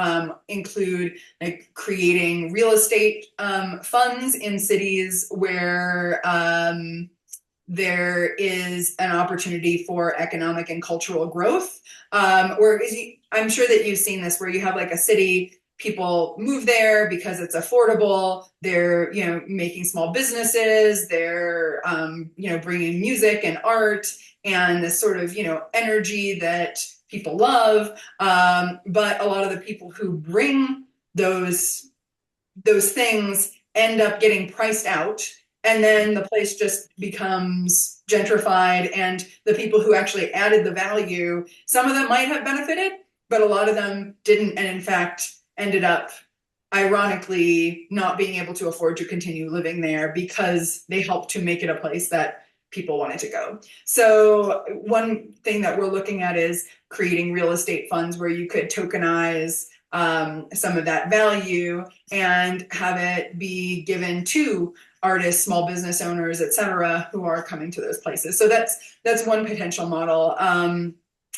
Speaker 3: include like creating real estate funds in cities where there is an opportunity for economic and cultural growth. Or I'm sure that you've seen this, where you have like a city, people move there because it's affordable. They're, making small businesses. They're, bringing music and art and this sort of, energy that people love. But a lot of the people who bring those things end up getting priced out. And then the place just becomes gentrified, and the people who actually added the value, some of them might have benefited, but a lot of them didn't, and in fact ended up ironically not being able to afford to continue living there because they helped to make it a place that people wanted to go. So one thing that we're looking at is creating real estate funds where you could tokenize some of that value and have it be given to artists, small business owners, et cetera, who are coming to those places. So that's one potential model.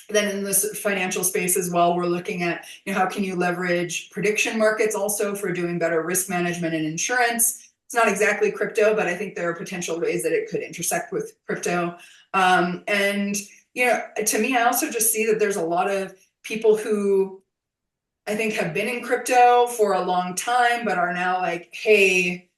Speaker 3: Then in this financial space as well, we're looking at, how can you leverage prediction markets also for doing better risk management and insurance. It's not exactly crypto, but I think there are potential ways that it could intersect with crypto. And, to me, I also just see that there's a lot of people who I think have been in crypto for a long time, but are now like, hey,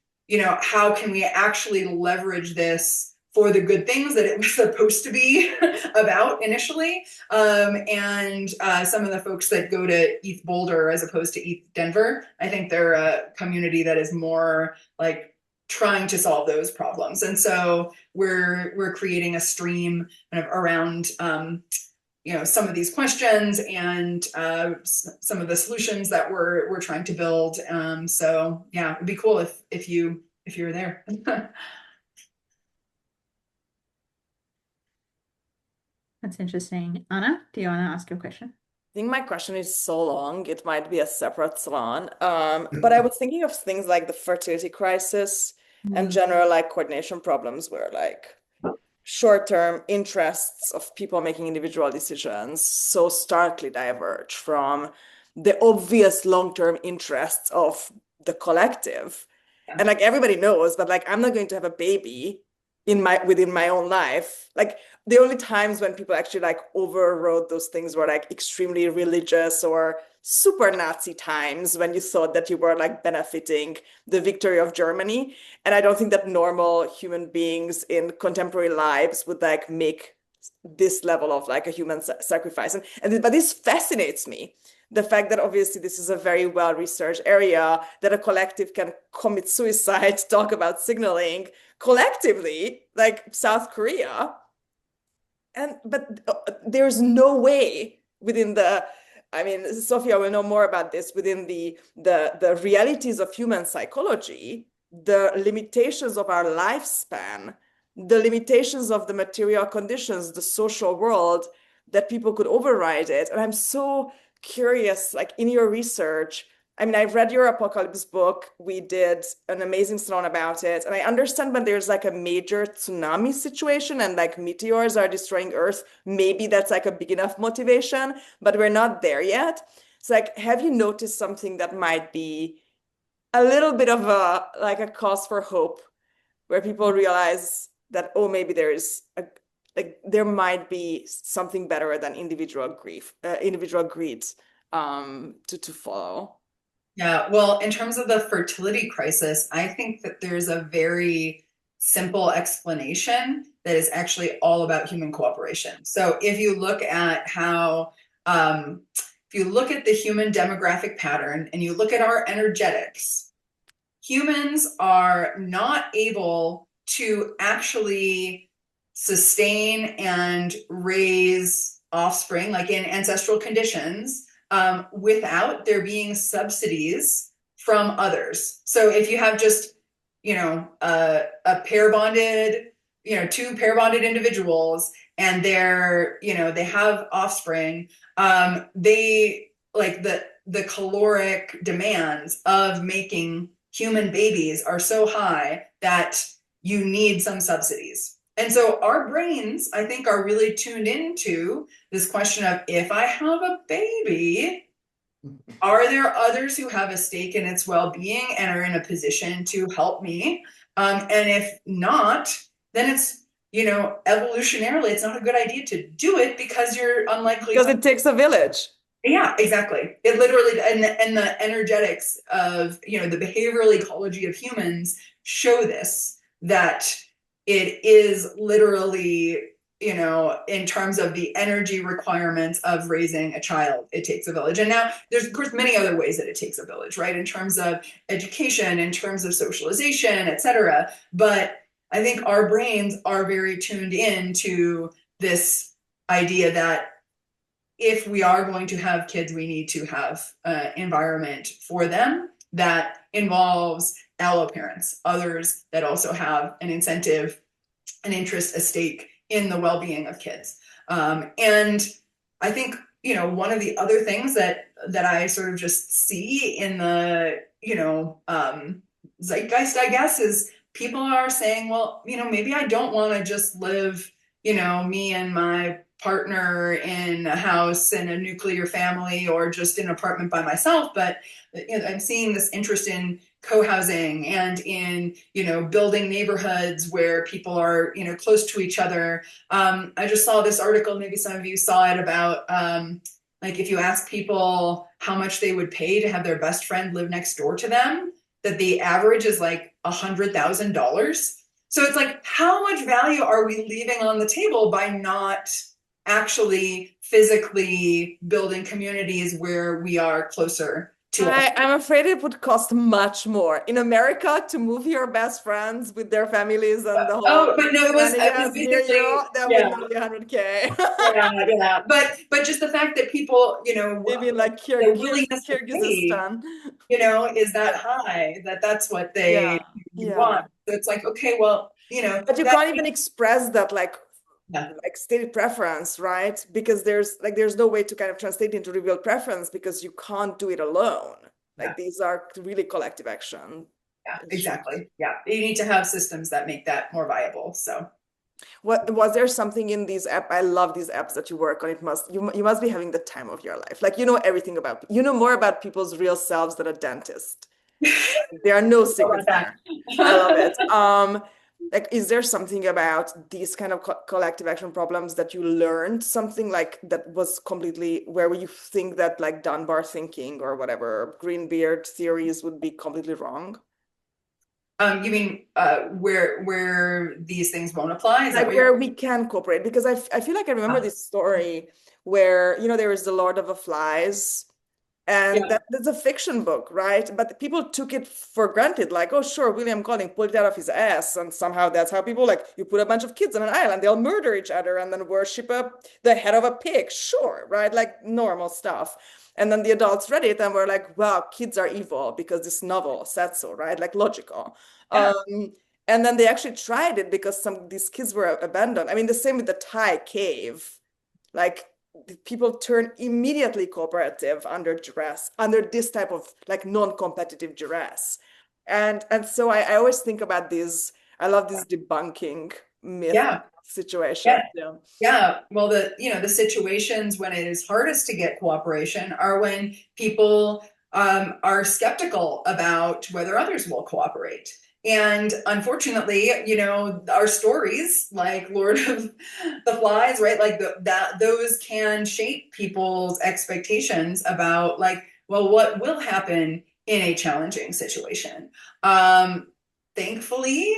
Speaker 3: how can we actually leverage this for the good things that it was supposed to be about initially? And some of the folks that go to ETH Boulder as opposed to ETH Denver, I think they're a community that is more like trying to solve those problems. And so we're creating a stream kind of around some of these questions and some of the solutions that we're trying to build. So yeah, it'd be cool if you were there.
Speaker 1: That's interesting. Anna, do you want to ask your question?
Speaker 2: I think my question is so long, it might be a separate salon. But I was thinking of things like the fertility crisis and general like coordination problems where like short-term interests of people making individual decisions so starkly diverge from the obvious long-term interests of the collective.
Speaker 3: Yeah.
Speaker 2: And like everybody knows that like I'm not going to have a baby within my own life. Like the only times when people actually like overrode those things were like extremely religious or super Nazi times when you thought that you were like benefiting the victory of Germany. And I don't think that normal human beings in contemporary lives would like make this level of like a human sacrifice. But this fascinates me. The fact that obviously this is a very well-researched area, that a collective can commit suicide, talk about signaling collectively, like South Korea. But there's no way within Sophia will know more about this, within the realities of human psychology, the limitations of our lifespan, the limitations of the material conditions, the social world, that people could override it. And I'm so curious, like in your research, I've read your apocalypse book. We did an amazing salon about it. And I understand when there's like a major tsunami situation and like meteors are destroying Earth, maybe that's like a big enough motivation, but we're not there yet. It's like, have you noticed something that might be a little bit of a cause for hope, where people realize that, oh, maybe there might be something better than individual greed to follow?
Speaker 3: Yeah, well, in terms of the fertility crisis, I think that there's a very simple explanation that is actually all about human cooperation. So if you look at if you look at the human demographic pattern and you look at our energetics, humans are not able to actually sustain and raise offspring, like in ancestral conditions, without there being subsidies from others. So if you have just, a pair bonded, two pair bonded individuals, and they have offspring, they like the caloric demands of making human babies are so high that you need some subsidies. And so our brains, I think, are really tuned into this question of, if I have a baby, are there others who have a stake in its well-being and are in a position to help me? And if not, then it's, evolutionarily, it's not a good idea to do it because you're unlikely.
Speaker 2: Because it takes a village.
Speaker 3: Yeah, exactly. It literally, and the energetics of, the behavioral ecology of humans show this, that it is literally, in terms of the energy requirements of raising a child, it takes a village. And now there's, of course, many other ways that it takes a village, right? In terms of education, in terms of socialization, etc. But I think our brains are very tuned in to this idea that if we are going to have kids, we need to have an environment for them that involves allo parents, others that also have an incentive, an interest, a stake in the well-being of kids. And I think, one of the other things that I sort of just see in the, zeitgeist, I guess, is people are saying, well, maybe I don't want to just live, me and my partner in a house in a nuclear family or just in an apartment by myself, but I'm seeing this interest in co-housing and in building neighborhoods where people are close to each other. I just saw this article, maybe some of you saw it, about like if you ask people how much they would pay to have their best friend live next door to them, that the average is like $100,000. So it's like, how much value are we leaving on the table by not actually physically building communities where we are closer to
Speaker 2: I'm afraid it would cost much more in America to move your best friends with their families and the whole.
Speaker 3: Oh, but no, it was
Speaker 2: near you, that would not be 100K.
Speaker 3: yeah. But just the fact that people,
Speaker 2: maybe in like
Speaker 3: Kyrgyzstan, is that high, that's what they want. So it's like, okay, well,
Speaker 2: but you can't even express that like stated preference, right? Because there's no way to kind of translate into revealed preference because you can't do it alone. Like these are really collective action.
Speaker 3: Yeah, exactly. Yeah, you need to have systems that make that more viable. So,
Speaker 2: was there something in these apps? I love these apps that you work on. You must be having the time of your life. Like everything about more about people's real selves than a dentist. There are no secrets there. I love it. Like, is there something about these kind of collective action problems that you learned something like that was completely where you think that like Dunbar thinking or whatever Greenbeard theories would be completely wrong?
Speaker 3: You mean where these things won't apply? Is
Speaker 2: like
Speaker 3: that
Speaker 2: where we can cooperate? Because I feel like I remember this story where there is the Lord of the Flies. And that's a fiction book, right? But people took it for granted, like, oh, sure, William Golding pulled it out of his ass. And somehow that's how people, like, you put a bunch of kids on an island, they'll murder each other and then worship the head of a pig. Sure, right? Like normal stuff. And then the adults read it and were like, wow, kids are evil because this novel said so, right? Like logical. Yeah. And then they actually tried it because these kids were abandoned. I mean, the same with the Thai cave. Like, people turn immediately cooperative under duress, under this type of like non-competitive duress. And so I always think about these, I love this debunking myth situation.
Speaker 3: Yeah. Well, the situations when it is hardest to get cooperation are when people are skeptical about whether others will cooperate. And unfortunately, our stories like Lord of the Flies, right? Like those can shape people's expectations about like, well, what will happen in a challenging situation? Thankfully,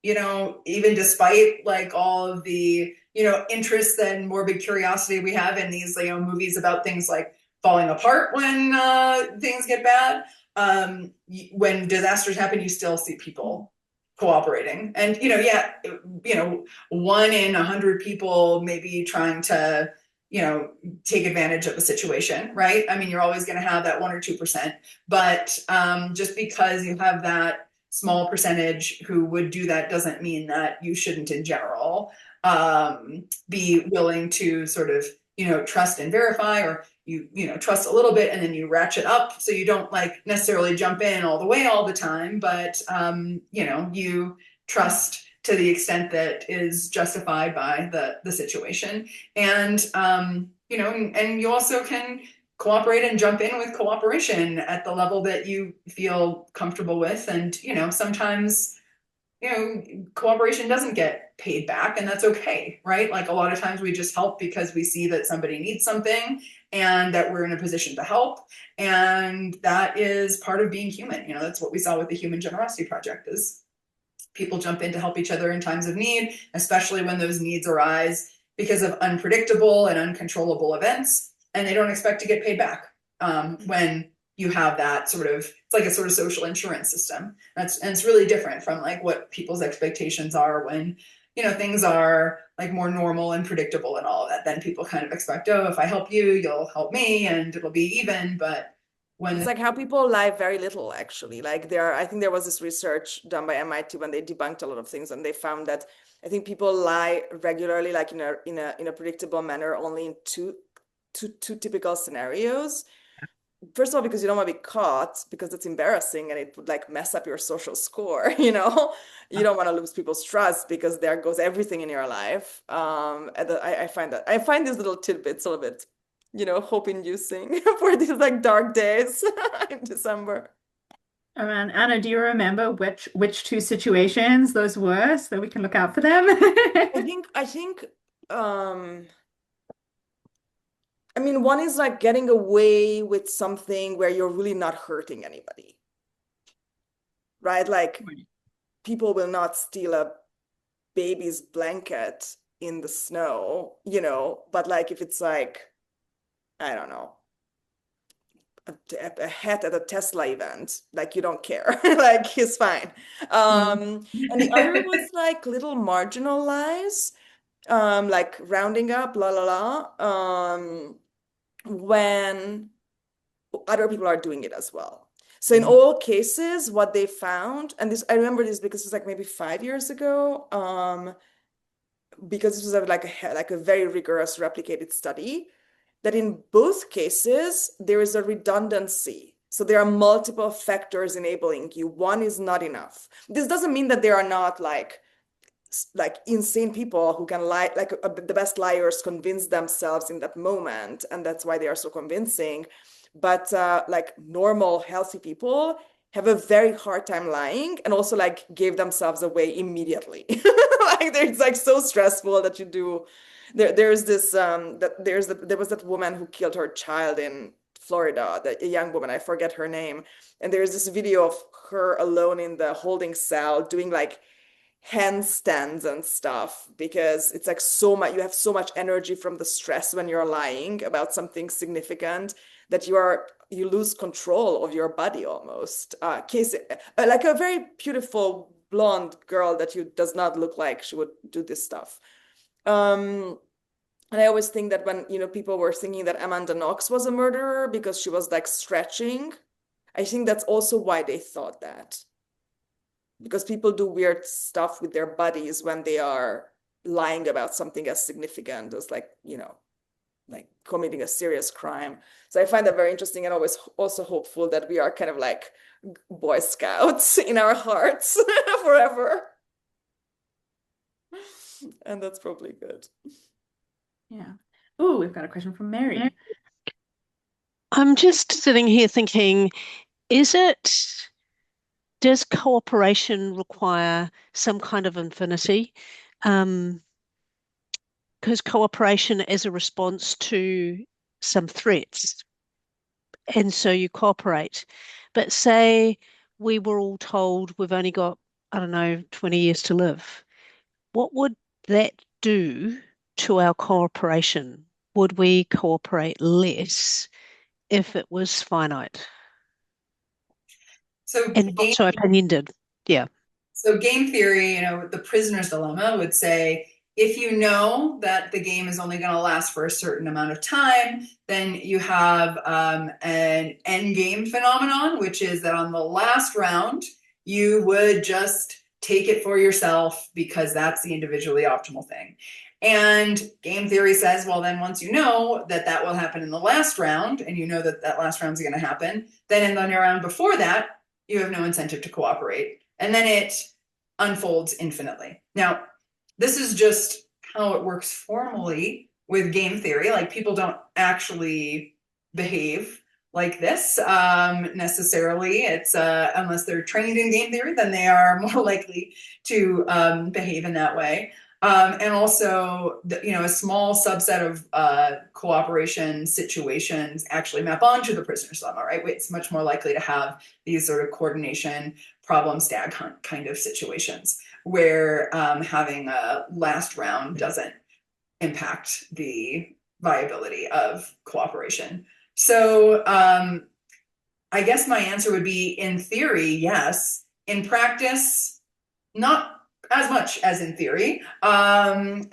Speaker 3: even despite like all of the, interests and morbid curiosity we have in these, movies about things like falling apart when things get bad. When disasters happen, you still see people cooperating. And, yeah, 1 in 100 people maybe trying to, take advantage of a situation, right? I mean, you're always going to have that 1 or 2%, but just because you have that small percentage who would do that doesn't mean that you shouldn't in general be willing to sort of, trust and verify, or you trust a little bit and then you ratchet up, so you don't like necessarily jump in all the way all the time, but you trust to the extent that is justified by the situation. And and you also can cooperate and jump in with cooperation at the level that you feel comfortable with. And sometimes cooperation doesn't get paid back, and that's okay, right? Like a lot of times we just help because we see that somebody needs something and that we're in a position to help. And that is part of being human. That's what we saw with the Human Generosity Project, is people jump in to help each other in times of need, especially when those needs arise because of unpredictable and uncontrollable events, and they don't expect to get paid back when you have that sort of, it's like a sort of social insurance system. And it's really different from like what people's expectations are when, things are like more normal and predictable and all of that. Then people kind of expect, oh, if I help you, you'll help me and it'll be even. But when
Speaker 2: it's like how people lie very little, actually. Like I think there was this research done by MIT when they debunked a lot of things, and they found that I think people lie regularly, like in a predictable manner, only in two typical scenarios. First of all, because you don't want to be caught, because it's embarrassing and it would like mess up your social score, you don't want to lose people's trust, because there goes everything in your life. And I find these little tidbits a little bit, hope-inducing for these like dark days in December.
Speaker 1: Oh man, Anna, do you remember which two situations those were so that we can look out for them?
Speaker 2: I think I mean, one is like getting away with something where you're really not hurting anybody, right? Like people will not steal a baby's blanket in the snow, but like if it's like, I don't know, a hat at a Tesla event, like you don't care, like he's fine. And the other was like little marginal lies, like rounding up, la la la, when other people are doing it as well. So in all cases, what they found, and this I remember this because it's like maybe 5 years ago, because this was like a very rigorous replicated study, that in both cases there is a redundancy. So there are multiple factors enabling you. One is not enough. This doesn't mean that there are not like insane people who can lie, like the best liars convince themselves in that moment, and that's why they are so convincing. But like normal, healthy people have a very hard time lying, and also like gave themselves away immediately. Like it's like so stressful that you do. There was that woman who killed her child in Florida, a young woman, I forget her name, and there's this video of her alone in the holding cell doing like handstands and stuff, because it's like you have so much energy from the stress when you're lying about something significant that you lose control of your body almost. Like a very beautiful blonde girl that does not look like she would do this stuff. And I always think that when people were thinking that Amanda Knox was a murderer because she was like stretching, I think that's also why they thought that. Because people do weird stuff with their bodies when they are lying about something as significant as like committing a serious crime. So I find that very interesting, and always also hopeful that we are kind of like Boy Scouts in our hearts forever. And that's probably good.
Speaker 1: Yeah. Oh, we've got a question from Mary.
Speaker 5: I'm just sitting here thinking, does cooperation require some kind of infinity? Because cooperation is a response to some threats, and so you cooperate. But say we were all told we've only got, I don't know, 20 years to live. What would that do to our cooperation? Would we cooperate less if it was finite?
Speaker 3: So
Speaker 5: And not so open-ended. Yeah.
Speaker 3: So game theory, the prisoner's dilemma would say, if you know that the game is only going to last for a certain amount of time, then you have an end game phenomenon, which is that on the last round, you would just take it for yourself because that's the individually optimal thing. And game theory says, well, then once you know that that will happen in the last round, and you know that that last round is going to happen, then in the round before that, you have no incentive to cooperate. And then it unfolds infinitely. Now, this is just how it works formally with game theory. Like, people don't actually behave like this necessarily. It's unless they're trained in game theory, then they are more likely to behave in that way. And also, a small subset of cooperation situations actually map onto the prisoner's dilemma, right? It's much more likely to have these sort of coordination problem stag hunt kind of situations where having a last round doesn't impact the viability of cooperation. So I guess my answer would be, in theory, yes. In practice, not as much as in theory. I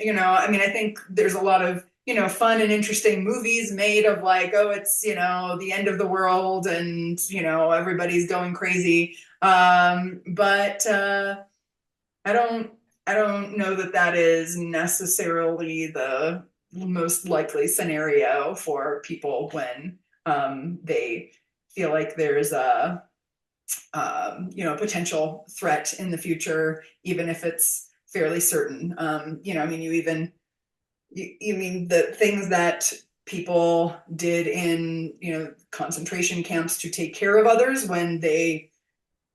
Speaker 3: think there's a lot of, fun and interesting movies made of like, oh, it's, the end of the world and, everybody's going crazy. But I don't know that that is necessarily the most likely scenario for people when they feel like there's a potential threat in the future, even if it's fairly certain. You mean the things that people did in, concentration camps to take care of others when they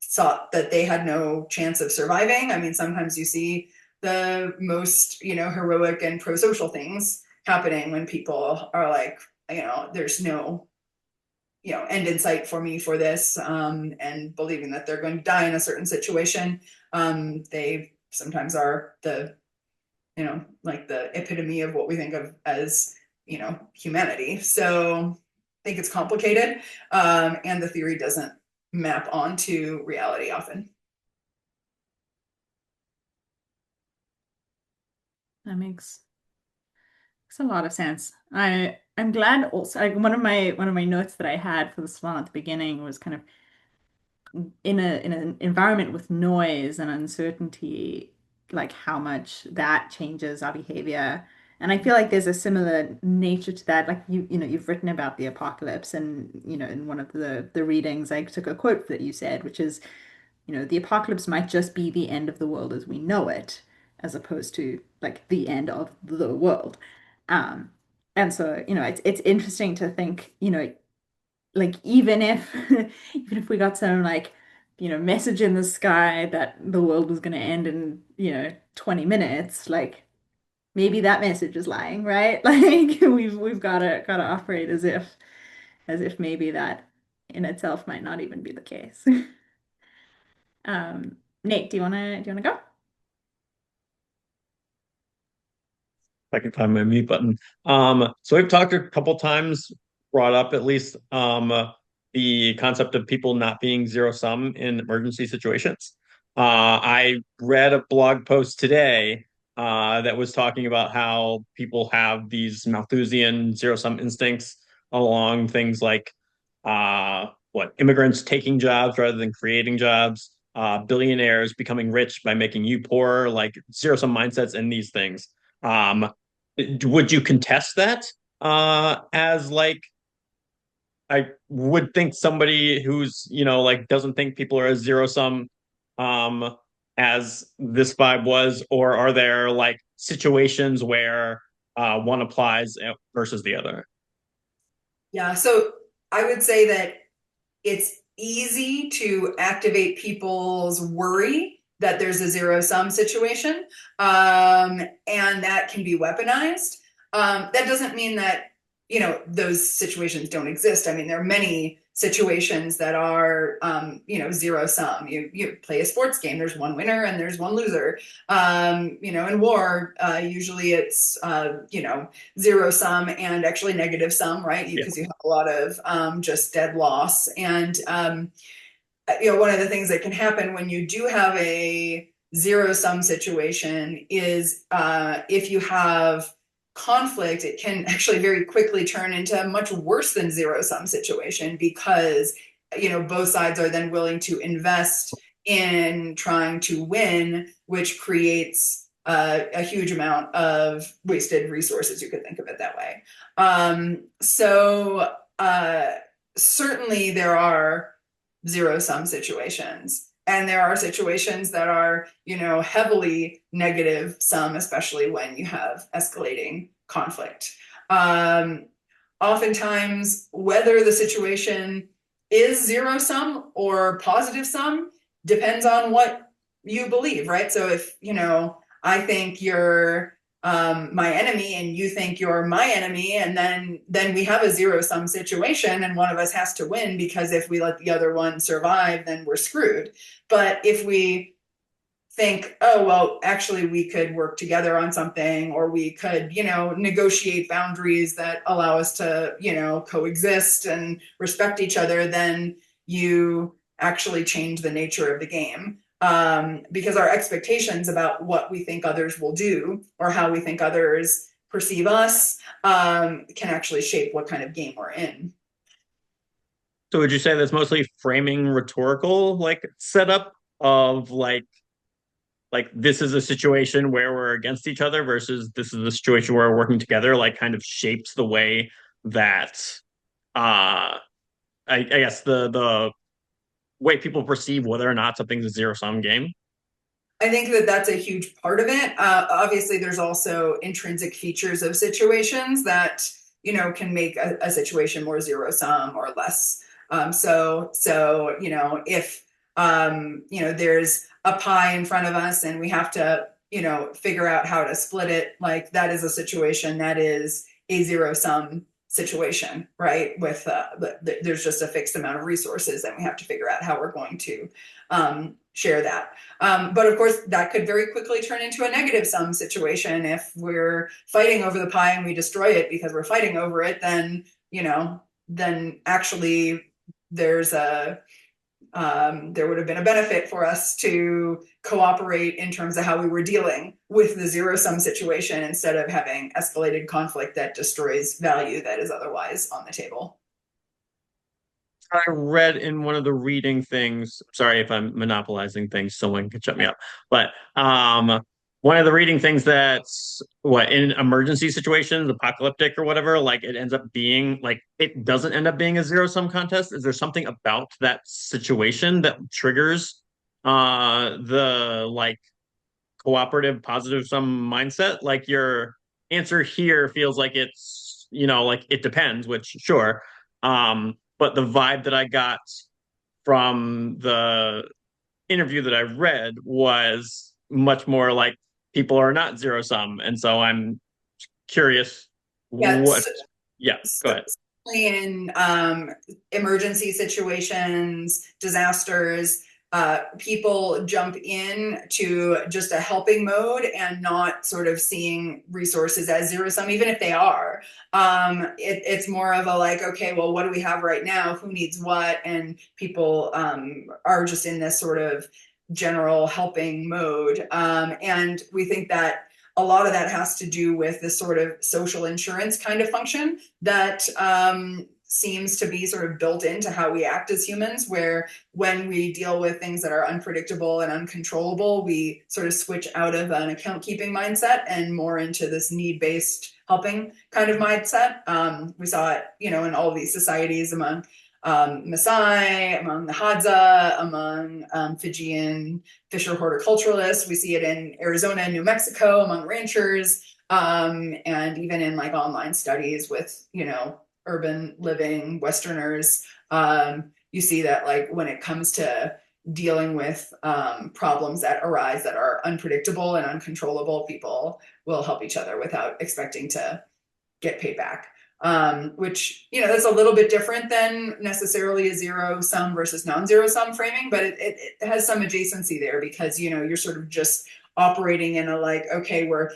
Speaker 3: thought that they had no chance of surviving. I mean, sometimes you see the most, heroic and pro-social things happening when people are like, there's no end in sight for me for this, and believing that they're going to die in a certain situation. They sometimes are the, like the epitome of what we think of as, humanity. So I think it's complicated, and the theory doesn't map onto reality often.
Speaker 1: That makes a lot of sense. I'm glad also, like, one of my notes that I had for the salon at the beginning was kind of in an environment with noise and uncertainty, like how much that changes our behavior. And I feel like there's a similar nature to that. Like you've written about the apocalypse, and in one of the readings, I took a quote that you said, which is, the apocalypse might just be the end of the world as we know it, as opposed to like the end of the world. Um, and so, it's interesting to think, like even if we got some like, message in the sky that the world was going to end in, 20 minutes, like maybe that message is lying, right? Like we've got to operate as if maybe that in itself might not even be the case. Nate, do you wanna go?
Speaker 6: I can find my mute button. So we've talked a couple times, brought up at least the concept of people not being zero sum in emergency situations. I read a blog post today that was talking about how people have these Malthusian zero sum instincts along things like immigrants taking jobs rather than creating jobs, billionaires becoming rich by making you poor, like zero sum mindsets and these things. Would you contest that as like I would think somebody who's like doesn't think people are a zero sum as this vibe was, or are there like situations where one applies versus the other?
Speaker 3: Yeah, so I would say that it's easy to activate people's worry that there's a zero sum situation, and that can be weaponized. That doesn't mean that those situations don't exist. I mean, there are many situations that are zero sum. You play a sports game, there's one winner and there's one loser. In war, usually it's zero sum and actually negative sum, right? Because you have a lot of just dead loss. And one of the things that can happen when you do have a zero-sum situation is if you have conflict, it can actually very quickly turn into a much worse than zero-sum situation, because both sides are then willing to invest in trying to win, which creates a huge amount of wasted resources. You could think of it that way. So certainly there are zero-sum situations. And there are situations that are, heavily negative sum, especially when you have escalating conflict. Oftentimes, whether the situation is zero sum or positive sum depends on what you believe, right? So if, I think you're my enemy and you think you're my enemy, and then we have a zero-sum situation and one of us has to win, because if we let the other one survive, then we're screwed. But if we think, oh, well, actually we could work together on something, or we could, negotiate boundaries that allow us to, coexist and respect each other, then you actually change the nature of the game. Because our expectations about what we think others will do or how we think others perceive us can actually shape what kind of game we're in.
Speaker 6: So would you say that's mostly framing rhetorical setup of this is a situation where we're against each other versus this is a situation where we're working together, kind of shapes the way that I guess the way people perceive whether or not something's a zero-sum game?
Speaker 3: I think that that's a huge part of it. Obviously, there's also intrinsic features of situations that, can make a situation more zero-sum or less. So if, there's a pie in front of us and we have to, figure out how to split it, that is a situation that is a zero-sum situation, right? With there's just a fixed amount of resources and we have to figure out how we're going to share that. But of course, that could very quickly turn into a negative sum situation. If we're fighting over the pie and we destroy it because we're fighting over it, then, then actually there's there would have been a benefit for us to cooperate in terms of how we were dealing with the zero-sum situation, instead of having escalated conflict that destroys value that is otherwise on the table.
Speaker 6: I read in one of the reading things, sorry if I'm monopolizing things, someone can shut me up, but one of the reading things that's in emergency situations, apocalyptic or whatever, it ends up being it doesn't end up being a zero-sum contest. Is there something about that situation that triggers the cooperative positive sum mindset? Your answer here feels like it's, it depends, which sure. But the vibe that I got from the interview that I read was much more like people are not zero sum. And so I'm curious what, yeah, go ahead.
Speaker 3: In emergency situations, disasters, people jump in to just a helping mode and not sort of seeing resources as zero sum, even if they are. It's more of a okay, well, what do we have right now? Who needs what? And people are just in this sort of general helping mode. And we think that a lot of that has to do with this sort of social insurance kind of function that seems to be sort of built into how we act as humans, where when we deal with things that are unpredictable and uncontrollable, we sort of switch out of an account keeping mindset and more into this need-based helping kind of mindset. We saw it, in all of these societies among Maasai, among the Hadza, among Fijian fisher horticulturalists. We see it in Arizona and New Mexico among ranchers, and even in online studies with, urban living Westerners. You see that when it comes to dealing with problems that arise that are unpredictable and uncontrollable, people will help each other without expecting to get paid back. Which, that's a little bit different than necessarily a zero sum versus non-zero sum framing, but it has some adjacency there, because, you're sort of just operating in a okay, we're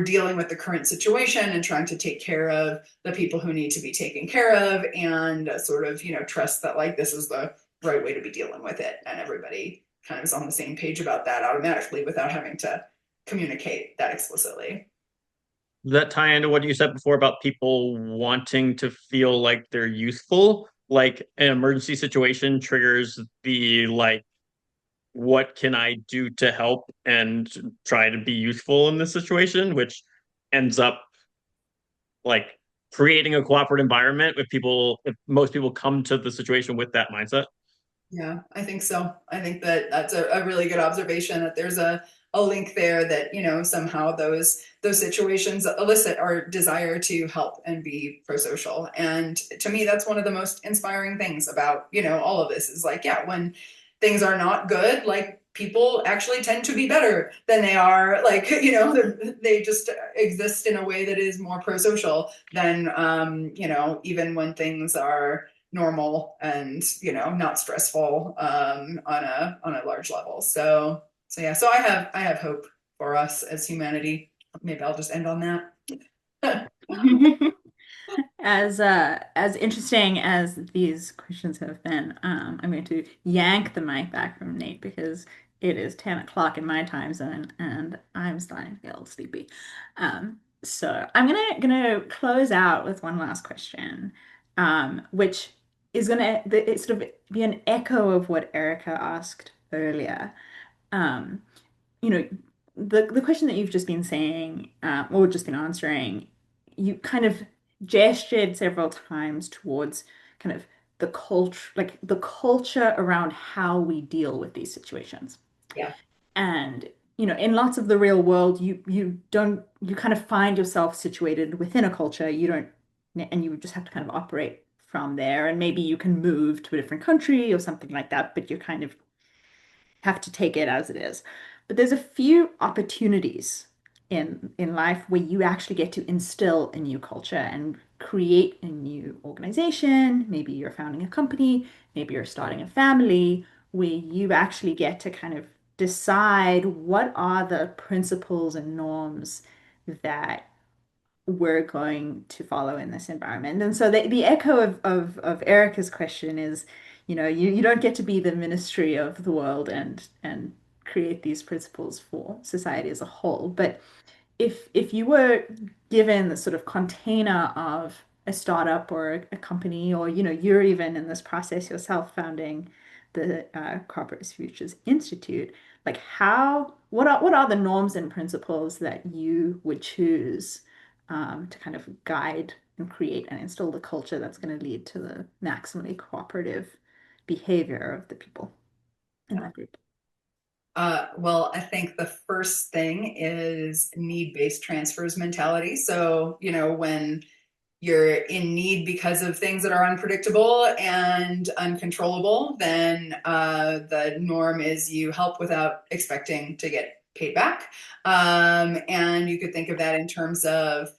Speaker 3: dealing with the current situation and trying to take care of the people who need to be taken care of, and sort of, trust that this is the right way to be dealing with it. And everybody kind of is on the same page about that automatically without having to communicate that explicitly.
Speaker 6: Does that tie into what you said before about people wanting to feel like they're useful? Like an emergency situation triggers the like, what can I do to help and try to be useful in this situation, which ends up like creating a cooperative environment if most people come to the situation with that mindset.
Speaker 3: Yeah, I think so. I think that that's a really good observation, that there's a link there, that, somehow those situations elicit our desire to help and be pro-social. And to me, that's one of the most inspiring things about, all of this is like, yeah, when things are not good, like people actually tend to be better than they are, like, they just exist in a way that is more pro-social than, even when things are normal and not stressful on a large level. So yeah, so I have hope for us as humanity. Maybe I'll just end on that.
Speaker 1: As interesting as these questions have been, I'm going to yank the mic back from Nate because it is 10 o'clock in my time zone and I'm starting to get a little sleepy. So I'm gonna close out with one last question, which is it's sort of be an echo of what Erica asked earlier. Um, you know, the question that you've just been saying, or just been answering, you kind of gestured several times towards kind of the culture around how we deal with these situations.
Speaker 3: Yeah.
Speaker 1: And, in lots of the real world, you kind of find yourself situated within a culture. You don't, and you just have to kind of operate from there. And maybe you can move to a different country or something like that, but you kind of have to take it as it is. But there's a few opportunities in life where you actually get to instill a new culture and create a new organization. Maybe you're founding a company, maybe you're starting a family, where you actually get to kind of decide what are the principles and norms that we're going to follow in this environment. And so the echo of Erica's question is, you don't get to be the ministry of the world and create these principles for society as a whole. But if you were given the sort of container of a startup or a company, or you're even in this process yourself founding the Cooperative Futures Institute, like what are the norms and principles that you would choose to kind of guide and create and instill the culture that's going to lead to the maximally cooperative behavior of the people in that group?
Speaker 3: Well, I think the first thing is need-based transfers mentality. So, when you're in need because of things that are unpredictable and uncontrollable, then the norm is you help without expecting to get paid back. And you could think of that in terms of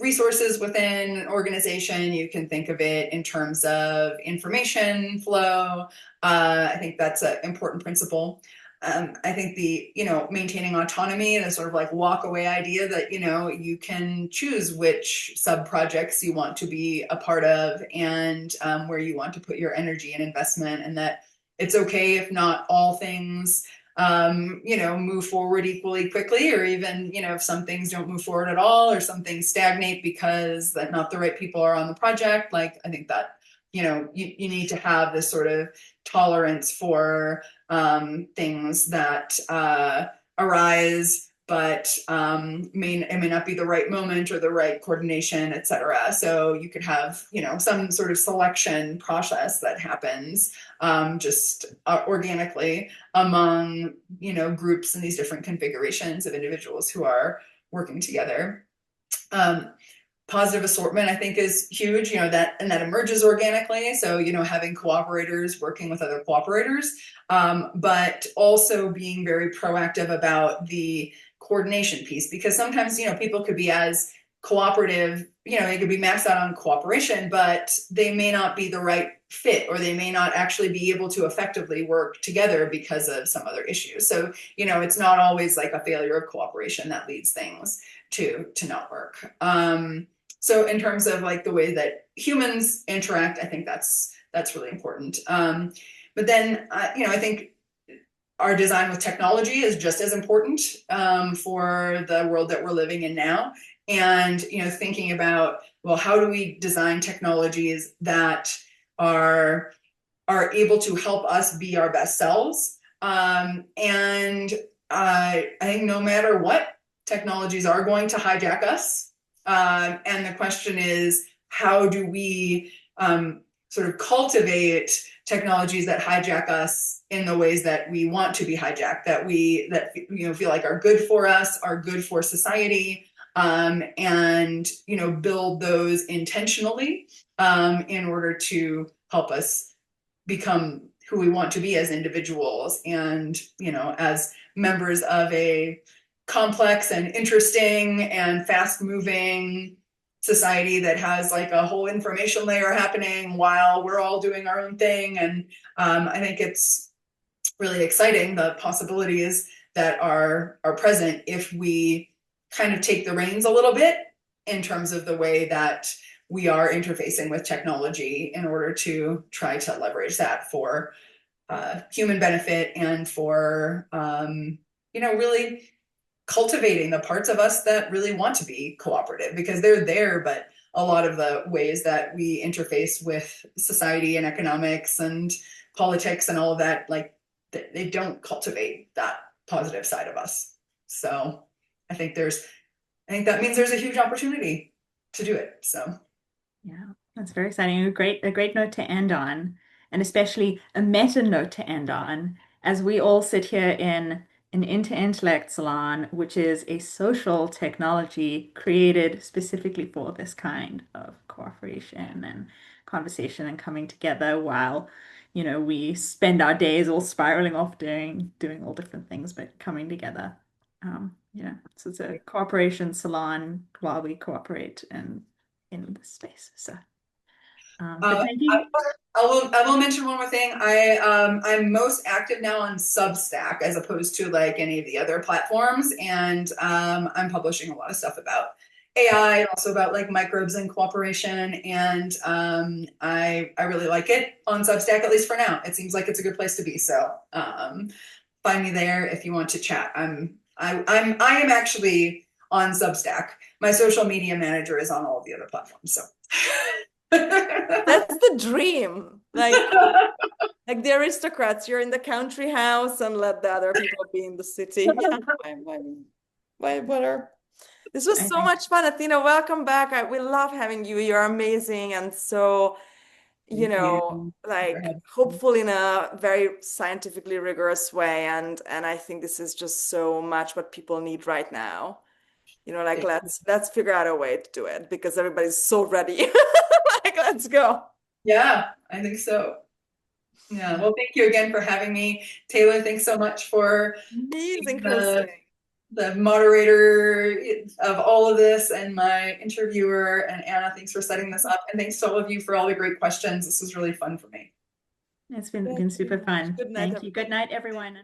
Speaker 3: resources within an organization. You can think of it in terms of information flow. I think that's an important principle. I think the, maintaining autonomy, the sort of like walk away idea that, you can choose which sub projects you want to be a part of and where you want to put your energy and investment, and that it's okay if not all things, move forward equally quickly, or even, if some things don't move forward at all, or some things stagnate because that not the right people are on the project. Like, I think that, you need to have this sort of tolerance for things that arise, but it may not be the right moment or the right coordination, etc. So you could have, some sort of selection process that happens just organically among, groups in these different configurations of individuals who are working together. Positive assortment, I think, is huge, that emerges organically. So, having cooperators working with other cooperators, but also being very proactive about the coordination piece, because sometimes, people could be as cooperative, they could be maxed out on cooperation, but they may not be the right fit, or they may not actually be able to effectively work together because of some other issues. So, it's not always like a failure of cooperation that leads things to not work. So in terms of like the way that humans interact, I think that's really important. But then, I think our design with technology is just as important for the world that we're living in now. And, thinking about, well, how do we design technologies that are able to help us be our best selves? And I think no matter what, technologies are going to hijack us. And the question is, how do we sort of cultivate technologies that hijack us in the ways that we want to be hijacked, that feel like are good for us, are good for society, and build those intentionally in order to help us become who we want to be as individuals and as members of a complex and interesting and fast-moving society that has like a whole information layer happening while we're all doing our own thing. And I think it's really exciting, the possibilities that are present if we kind of take the reins a little bit in terms of the way that we are interfacing with technology in order to try to leverage that for human benefit and for really cultivating the parts of us that really want to be cooperative, because they're there, but a lot of the ways that we interface with society and economics and politics and all of that, like they don't cultivate that positive side of us. So I think that means there's a huge opportunity to do it. So
Speaker 1: yeah, that's very exciting. A great note to end on, and especially a meta note to end on, as we all sit here in an Interintellect salon, which is a social technology created specifically for this kind of cooperation and conversation and coming together while, we spend our days all spiraling off doing all different things, but coming together. So it's a cooperation salon while we cooperate in this space. So, but thank you.
Speaker 3: I will mention one more thing. I'm most active now on Substack as opposed to like any of the other platforms, and I'm publishing a lot of stuff about AI and also about like microbes and cooperation. And I really like it on Substack, at least for now. It seems like it's a good place to be. So find me there if you want to chat. I am actually on Substack. My social media manager is on all of the other platforms. So.
Speaker 2: That's the dream. Like the aristocrats, you're in the country house and let the other people be in the city. Yeah, whatever. This was so much fun, Athena. Welcome back. We love having you. You're amazing. And so, like hopefully in a very scientifically rigorous way. And I think this is just so much what people need right now. Like let's figure out a way to do it because everybody's so ready. Like, let's go.
Speaker 3: Yeah, I think so. Yeah. Well, thank you again for having me. Taylor, thanks so much for
Speaker 2: amazing
Speaker 3: the moderator of all of this and my interviewer. And Anna, thanks for setting this up. And thanks to all of you for all the great questions. This was really fun for me.
Speaker 1: It's been super fun.
Speaker 2: Good night,
Speaker 1: Thank you. Good night, everyone.